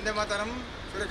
ವಂದೇ ಮಾತರಂ ಶುರು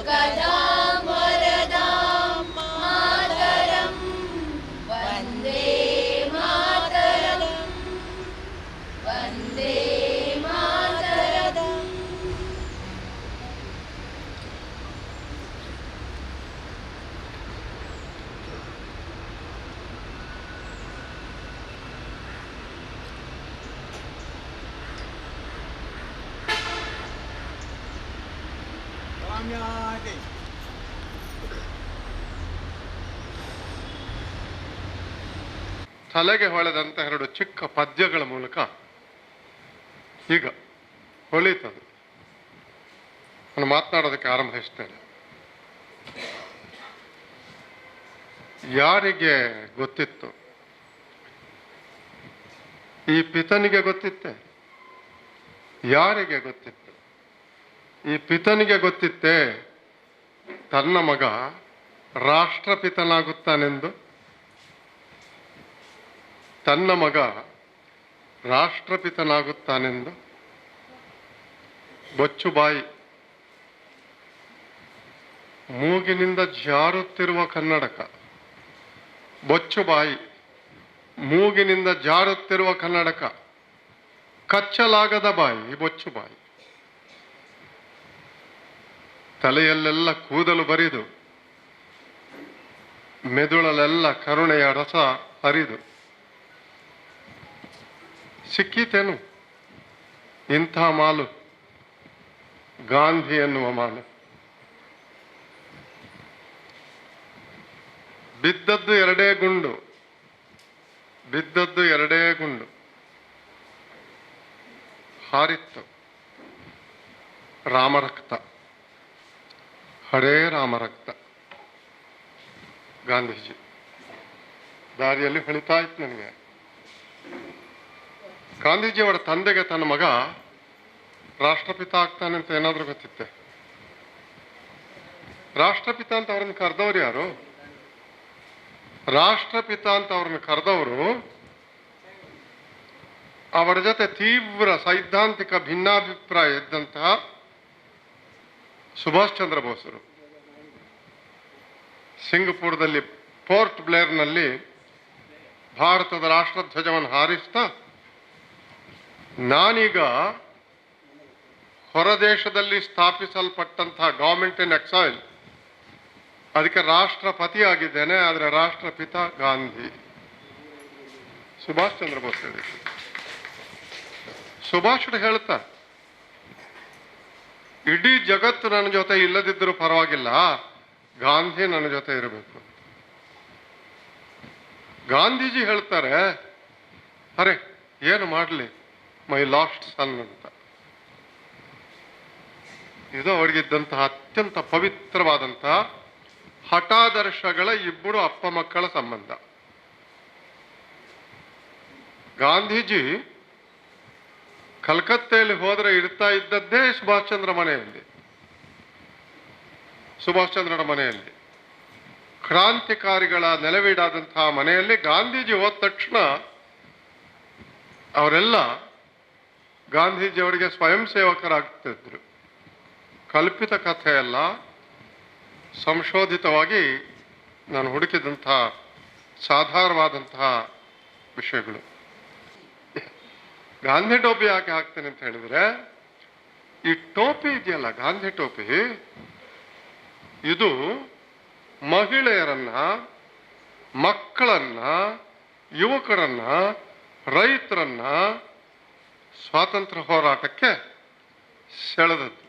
करें. ತಲೆಗೆ ಹೊಳೆದಂತ ಎರಡು ಚಿಕ್ಕ ಪದ್ಯಗಳ ಮೂಲಕ ಈಗ ಹೊಳಿತದೆ. ನಾನು ಮಾತನಾಡೋದಕ್ಕೆ ಆರಂಭಿಸ್ತೇನೆ. ಯಾರಿಗೆ ಗೊತ್ತಿತ್ತು? ಈ ಪಿತನಿಗೆ ಗೊತ್ತಿತ್ತೆ. ಯಾರಿಗೆ ಗೊತ್ತಿತ್ತು? ಈ ಪಿತನಿಗೆ ಗೊತ್ತಿತ್ತೆ ತನ್ನ ಮಗ ರಾಷ್ಟ್ರಪಿತನಾಗುತ್ತಾನೆಂದು. ತನ್ನ ಮಗ ರಾಷ್ಟ್ರಪಿತನಾಗುತ್ತಾನೆಂದು. ಬೊಚ್ಚುಬಾಯಿ, ಮೂಗಿನಿಂದ ಜಾರುತ್ತಿರುವ ಕನ್ನಡಕ. ಬೊಚ್ಚುಬಾಯಿ, ಮೂಗಿನಿಂದ ಜಾರುತ್ತಿರುವ ಕನ್ನಡಕ. ಕಚ್ಚಲಾಗದ ಬಾಯಿ ಬೊಚ್ಚುಬಾಯಿ. ತಲೆಯಲ್ಲೆಲ್ಲ ಕೂದಲು ಬರಿದು, ಮೆದುಳಲೆಲ್ಲ ಕರುಣೆಯ ರಸ ಹರಿದು. ಸಿಕ್ಕಿತೇನು ಇಂಥ ಮಾಲು? ಗಾಂಧಿ ಎನ್ನುವ ಮಾಲು. ಬಿದ್ದದ್ದು ಎರಡೇ ಗುಂಡು, ಬಿದ್ದದ್ದು ಎರಡೇ ಗುಂಡು. ಹಾರಿತ್ತು ರಾಮರಕ್ತ, ಹರೇ ರಾಮರಕ್ತ. ಗಾಂಧೀಜಿ ದಾರಿಯಲ್ಲಿ ಹೊಳಿತಾ ಇತ್ತು ನನಗೆ. ಗಾಂಧೀಜಿಯವರ ತಂದೆಗೆ ತನ್ನ ಮಗ ರಾಷ್ಟ್ರಪಿತ ಆಗ್ತಾನೆ ಅಂತ ಏನಾದರೂ ಗೊತ್ತಿತ್ತೆ? ರಾಷ್ಟ್ರಪಿತ ಅಂತ ಅವ್ರನ್ನ ಕರೆದವ್ರು ಯಾರು? ರಾಷ್ಟ್ರಪಿತ ಅಂತ ಅವ್ರನ್ನ ಕರೆದವರು ಅವರ ಜೊತೆ ತೀವ್ರ ಸೈದ್ಧಾಂತಿಕ ಭಿನ್ನಾಭಿಪ್ರಾಯ ಇದ್ದಂತಹ ಸುಭಾಷ್ ಚಂದ್ರ ಬೋಸರು. ಸಿಂಗಪುರದಲ್ಲಿ ಪೋರ್ಟ್ ಬ್ಲೇರ್ನಲ್ಲಿ ಭಾರತದ ರಾಷ್ಟ್ರಧ್ವಜವನ್ನು ಹಾರಿಸ್ತಾ, ನಾನೀಗ ಹೊರದೇಶದಲ್ಲಿ ಸ್ಥಾಪಿಸಲ್ಪಟ್ಟಂತಹ ಗವರ್ಮೆಂಟ್ ಇನ್ ಎಕ್ಸೈಲ್, ಅದಕ್ಕೆ ರಾಷ್ಟ್ರಪತಿ ಆಗಿದ್ದೇನೆ, ಆದರೆ ರಾಷ್ಟ್ರಪಿತ ಗಾಂಧಿ. ಸುಭಾಷ್ ಚಂದ್ರ ಬೋಸ್ ಹೇಳಿದ್ರು. ಸುಭಾಷರು ಹೇಳ್ತಾರೆ, ಇಡೀ ಜಗತ್ತು ನನ್ನ ಜೊತೆ ಇಲ್ಲದಿದ್ದರೂ ಪರವಾಗಿಲ್ಲ, ಗಾಂಧಿ ನನ್ನ ಜೊತೆ ಇರಬೇಕು. ಗಾಂಧೀಜಿ ಹೇಳ್ತಾರೆ, ಅರೆ ಏನು ಮಾಡಲಿ ಮೈ ಲಾಸ್ಟ್ ಸನ್ ಅಂತ. ಇದು ಅವರಿಗಿದ್ದಂತಹ ಅತ್ಯಂತ ಪವಿತ್ರವಾದಂತಹ ಹಠಾದರ್ಶಗಳ ಇಬ್ಬರು ಅಪ್ಪ ಮಕ್ಕಳ ಸಂಬಂಧ. ಗಾಂಧೀಜಿ ಕಲ್ಕತ್ತೆಯಲ್ಲಿ ಹೋದರೆ ಇರ್ತಾ ಇದ್ದದ್ದೇ ಸುಭಾಷ್ ಚಂದ್ರ ಮನೆಯಲ್ಲಿ, ಸುಭಾಷ್ ಚಂದ್ರನ ಮನೆಯಲ್ಲಿ, ಕ್ರಾಂತಿಕಾರಿಗಳ ನೆಲವೀಡಾದಂತಹ ಮನೆಯಲ್ಲಿ. ಗಾಂಧೀಜಿ ಹೋದ ತಕ್ಷಣ ಅವರೆಲ್ಲ ಗಾಂಧೀಜಿಯವರಿಗೆ ಸ್ವಯಂ ಸೇವಕರಾಗ್ತಿದ್ರು. ಕಲ್ಪಿತ ಕಥೆಯಲ್ಲ, ಸಂಶೋಧಿತವಾಗಿ ನಾನು ಹುಡುಕಿದಂತಹ ಸಾಧಾರಣವಾದಂತಹ ವಿಷಯಗಳು. ಗಾಂಧಿ ಟೋಪಿ ಯಾಕೆ ಹಾಕ್ತೇನೆ ಅಂತ ಹೇಳಿದ್ರೆ, ಈ ಟೋಪಿ ಇದೆಯಲ್ಲ, ಗಾಂಧಿ ಟೋಪಿ, ಇದು ಮಹಿಳೆಯರನ್ನ ಮಕ್ಕಳನ್ನ, ಯುವಕರನ್ನ, ರೈತರನ್ನ ಸ್ವಾತಂತ್ರ್ಯ ಹೋರಾಟಕ್ಕೆ ಸೆಳೆದದ್ದು.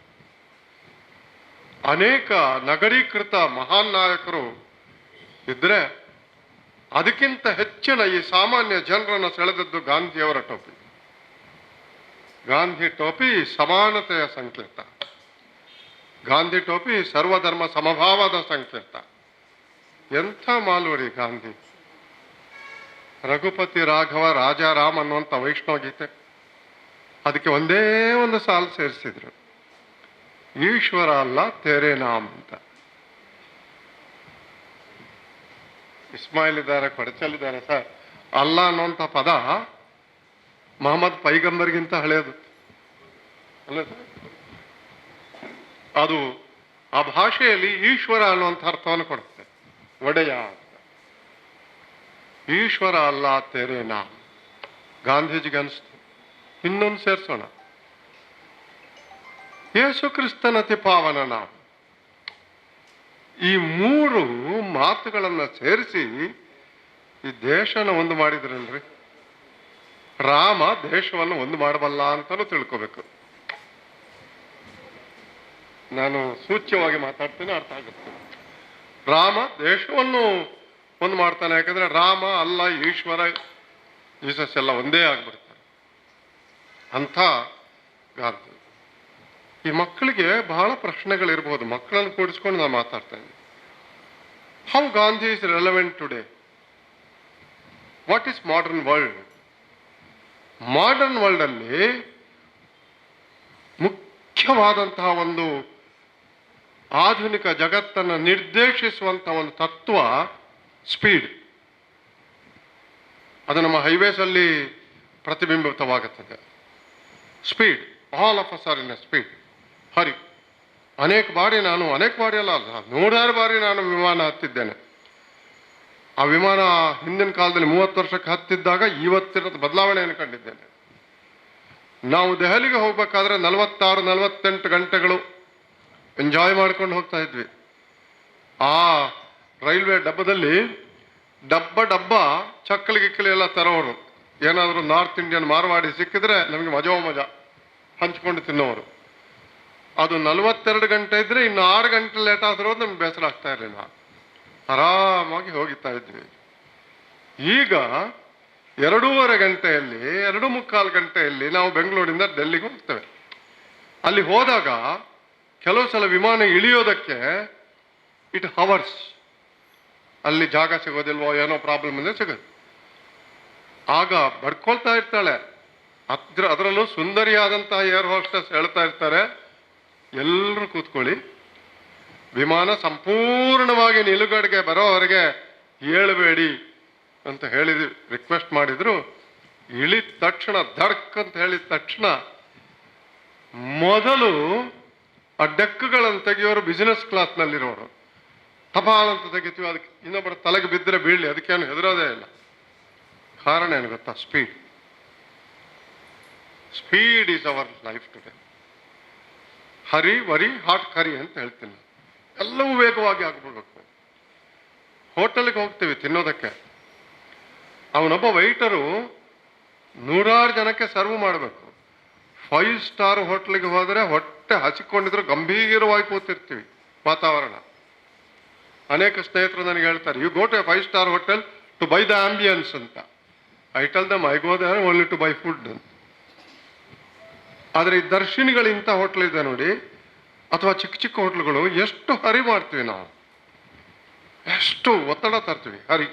ಅನೇಕ ನಗರೀಕೃತ ಮಹಾನ್ ನಾಯಕರು ಇದ್ರೆ ಅದಕ್ಕಿಂತ ಹೆಚ್ಚಿನ ಈ ಸಾಮಾನ್ಯ ಜನರನ್ನು ಸೆಳೆದದ್ದು ಗಾಂಧಿಯವರ ಟೋಪಿ. ಗಾಂಧಿ ಟೋಪಿ ಸಮಾನತೆಯ ಸಂಕೇತ. ಗಾಂಧಿ ಟೋಪಿ ಸರ್ವಧರ್ಮ ಸಮಭಾವದ ಸಂಕೇತ. ಎಂಥ ಮಾಲ್ವರಿ ಗಾಂಧಿ. ರಘುಪತಿ ರಾಘವ ರಾಜಾರಾಮ್ ಅನ್ನುವಂಥ ವೈಷ್ಣವ ಗೀತೆ, ಅದಕ್ಕೆ ಒಂದೇ ಒಂದು ಸಾಲು ಸೇರಿಸಿದ್ರು, ಈಶ್ವರ ಅಲ್ಲ ತೇರೆ ನಾಮ್ ಅಂತ. ಇಸ್ಮಾಯಿಲ್ ಇದ್ದಾರೆ, ಕೊಡಚಲ್ಲಿದ್ದಾರೆ ಸರ್. ಅಲ್ಲ ಅನ್ನುವಂಥ ಪದ ಮೊಹಮ್ಮದ್ ಪೈಗಂಬರ್ಗಿಂತ ಹಳೆಯದು ಅಲ್ಲ ಸರ್? ಅದು ಆ ಭಾಷೆಯಲ್ಲಿ ಈಶ್ವರ ಅನ್ನುವಂಥ ಅರ್ಥವನ್ನು ಕೊಡುತ್ತೆ, ಒಡೆಯ ಅಂತ. ಈಶ್ವರ ಅಲ್ಲ ತೇರೆ ನಾಮ್. ಗಾಂಧೀಜಿಗೆ ಅನಿಸ್ತು ಇನ್ನೊಂದು ಸೇರಿಸೋಣ, ಯೇಸು ಕ್ರಿಸ್ತನತಿ ಪಾವನ ನಾಮ. ಈ ಮೂರು ಮಾತುಗಳನ್ನ ಸೇರಿಸಿ ಈ ದೇಶನ ಒಂದು ಮಾಡಿದ್ರಲ್ರಿ. ರಾಮ ದೇಶವನ್ನು ಒಂದು ಮಾಡಬಲ್ಲ ಅಂತಾನು ತಿಳ್ಕೋಬೇಕು. ನಾನು ಸೂಚ್ಯವಾಗಿ ಮಾತಾಡ್ತೇನೆ, ಅರ್ಥ ಆಗುತ್ತೆ. ರಾಮ ದೇಶವನ್ನು ಒಂದು ಮಾಡ್ತಾನೆ, ಯಾಕಂದ್ರೆ ರಾಮ ಅಲ್ಲ ಈಶ್ವರ ಜೀಸಸ್ ಎಲ್ಲ ಒಂದೇ ಆಗ್ಬಿಡ್ತಾರೆ ಅಂತ ಗಾಂಧಿ. ಈ ಮಕ್ಕಳಿಗೆ ಬಹಳ ಪ್ರಶ್ನೆಗಳಿರ್ಬೋದು, ಮಕ್ಕಳನ್ನು ಕೂಡಿಸ್ಕೊಂಡು ನಾನು ಮಾತಾಡ್ತೇನೆ. How Gandhi is relevant today? What is modern world? Modern world ಅಲ್ಲಿ ಮುಖ್ಯವಾದಂತಹ ಒಂದು ಆಧುನಿಕ ಜಗತ್ತನ್ನು ನಿರ್ದೇಶಿಸುವಂತಹ ಒಂದು ತತ್ವ ಸ್ಪೀಡ್. ಅದು ನಮ್ಮ ಹೈವೇಸ್ ಅಲ್ಲಿ ಪ್ರತಿಬಿಂಬಿತವಾಗುತ್ತದೆ. Speed, all of us are in a speed, hurry. ಅನೇಕ ಬಾರಿ ಅಲ್ಲ, ನೂರಾರು ಬಾರಿ ನಾನು ವಿಮಾನ ಹತ್ತಿದ್ದೇನೆ. ಆ ವಿಮಾನ ಹಿಂದಿನ ಕಾಲದಲ್ಲಿ 30 ವರ್ಷಕ್ಕೆ ಹತ್ತಿದ್ದಾಗ ಇವತ್ತಿನ ಬದಲಾವಣೆಯನ್ನು ಕಂಡಿದ್ದೇನೆ. ನಾವು ದೆಹಲಿಗೆ ಹೋಗ್ಬೇಕಾದ್ರೆ 46-48 ಗಂಟೆಗಳು ಎಂಜಾಯ್ ಮಾಡ್ಕೊಂಡು ಹೋಗ್ತಾ ಇದ್ವಿ. ಆ ರೈಲ್ವೆ ಡಬ್ಬದಲ್ಲಿ ಡಬ್ಬ ಚಕ್ಕಲಿ ಗಿಕ್ಕಲಿ ಎಲ್ಲ ತರೋರು. ಏನಾದರೂ ನಾರ್ತ್ ಇಂಡಿಯನ್ ಮಾರವಾಡಿ ಸಿಕ್ಕಿದ್ರೆ ನಮಗೆ ಮಜಾ ಹಂಚ್ಕೊಂಡು ತಿನ್ನೋರು. ಅದು 42 ಗಂಟೆ ಇದ್ರೆ ಇನ್ನು 6 ಗಂಟೆ ಲೇಟ್ ಆದ್ರೂ ನಮ್ಗೆ ಬೇಸರ ಆಗ್ತಾ ಇರಲಿಲ್ಲ, ಆರಾಮಾಗಿ ಹೋಗಿತ್ತಾ ಇದ್ವಿ. ಈಗ 2.5 ಗಂಟೆಯಲ್ಲಿ 2.75 ಗಂಟೆಯಲ್ಲಿ ನಾವು ಬೆಂಗಳೂರಿಂದ ಡೆಲ್ಲಿಗೆ ಹೋಗ್ತೇವೆ. ಅಲ್ಲಿ ಹೋದಾಗ ಕೆಲವು ಸಲ ವಿಮಾನ ಇಳಿಯೋದಕ್ಕೆ ಇಟ್ ಹವರ್ಸ್. ಅಲ್ಲಿ ಜಾಗ ಸಿಗೋದಿಲ್ವೋ ಏನೋ ಪ್ರಾಬ್ಲಮ್ ಅಂದ್ರೆ ಸಿಗೋದು. ಆಗ ಬಡ್ಕೊಳ್ತಾ ಇರ್ತಾಳೆ. ಅದರಲ್ಲೂ ಸುಂದರಿಯಾದಂತಹ ಏರ್ ಹೋಸ್ಟೆಸ್ ಹೇಳ್ತಾ ಇರ್ತಾರೆ, ಎಲ್ಲರೂ ಕೂತ್ಕೊಳ್ಳಿ, ವಿಮಾನ ಸಂಪೂರ್ಣವಾಗಿ ನಿಲುಗಡೆಗೆ ಬರೋವರೆಗೆ ಏಳಬೇಡಿ ಅಂತ ಹೇಳಿದ್ವಿ, ರಿಕ್ವೆಸ್ಟ್ ಮಾಡಿದ್ರು. ಇಳಿದ ತಕ್ಷಣ ಧಡ್ಕ್ ಅಂತ ಹೇಳಿದ ತಕ್ಷಣ ಮೊದಲು ಆ ಡೆಕ್ಗಳನ್ನು ತೆಗೆಯೋರು ಬಿಸಿನೆಸ್ ಕ್ಲಾಸ್ನಲ್ಲಿರೋರು. ಟಪಾಲ್ ಅಂತ ತೆಗಿತೀವಿ, ಅದಕ್ಕೆ ಇನ್ನೊಬ್ಬರ ತಲೆಗೆ ಬಿದ್ದರೆ ಬೀಳಲಿ, ಅದಕ್ಕೇನು ಹೆದರೋದೇ ಇಲ್ಲ. ಕಾರಣ ಏನು ಗೊತ್ತಾ? Speed. Speed is our life today. Hurry worry hot curry ಅಂತ ಹೇಳ್ತೀನಿ. ಎಲ್ಲವೂ ವೇಗವಾಗಿ ಆಗ್ಬಿಡ್ಬೇಕು. ಹೋಟೆಲ್ಗೆ ಹೋಗ್ತೀವಿ ತಿನ್ನೋದಕ್ಕೆ, ಅವನೊಬ್ಬ ವೈಟರು 100 ಜನಕ್ಕೆ ಸರ್ವ್ ಮಾಡಬೇಕು. 5 ಸ್ಟಾರ್ ಹೋಟ್ಲಿಗೆ ಹೋದರೆ ಹೊಟ್ಟೆ ಹಸಿಕೊಂಡಿದ್ರು ಗಂಭೀರವಾಗಿ ಕೂತಿರ್ತೀವಿ. ವಾತಾವರಣ. ಅನೇಕ ಸ್ನೇಹಿತರು ನನಗೆ ಹೇಳ್ತಾರೆ, you go to 5 star hotel to buy the ambience ಅಂತ. I tell them I go there only to buy food ಅಂತ. ಆದರೆ ಈ ದರ್ಶಿನಿಗಳು ಇಂಥ ಹೋಟ್ಲ್ ಇದೆ ನೋಡಿ, ಅಥವಾ ಚಿಕ್ಕ ಹೋಟ್ಲುಗಳು, ಎಷ್ಟು ಹರಿ ಮಾಡ್ತೀವಿ ನಾವು, ಎಷ್ಟು ಒತ್ತಡ ತರ್ತೀವಿ. ಹರಿ,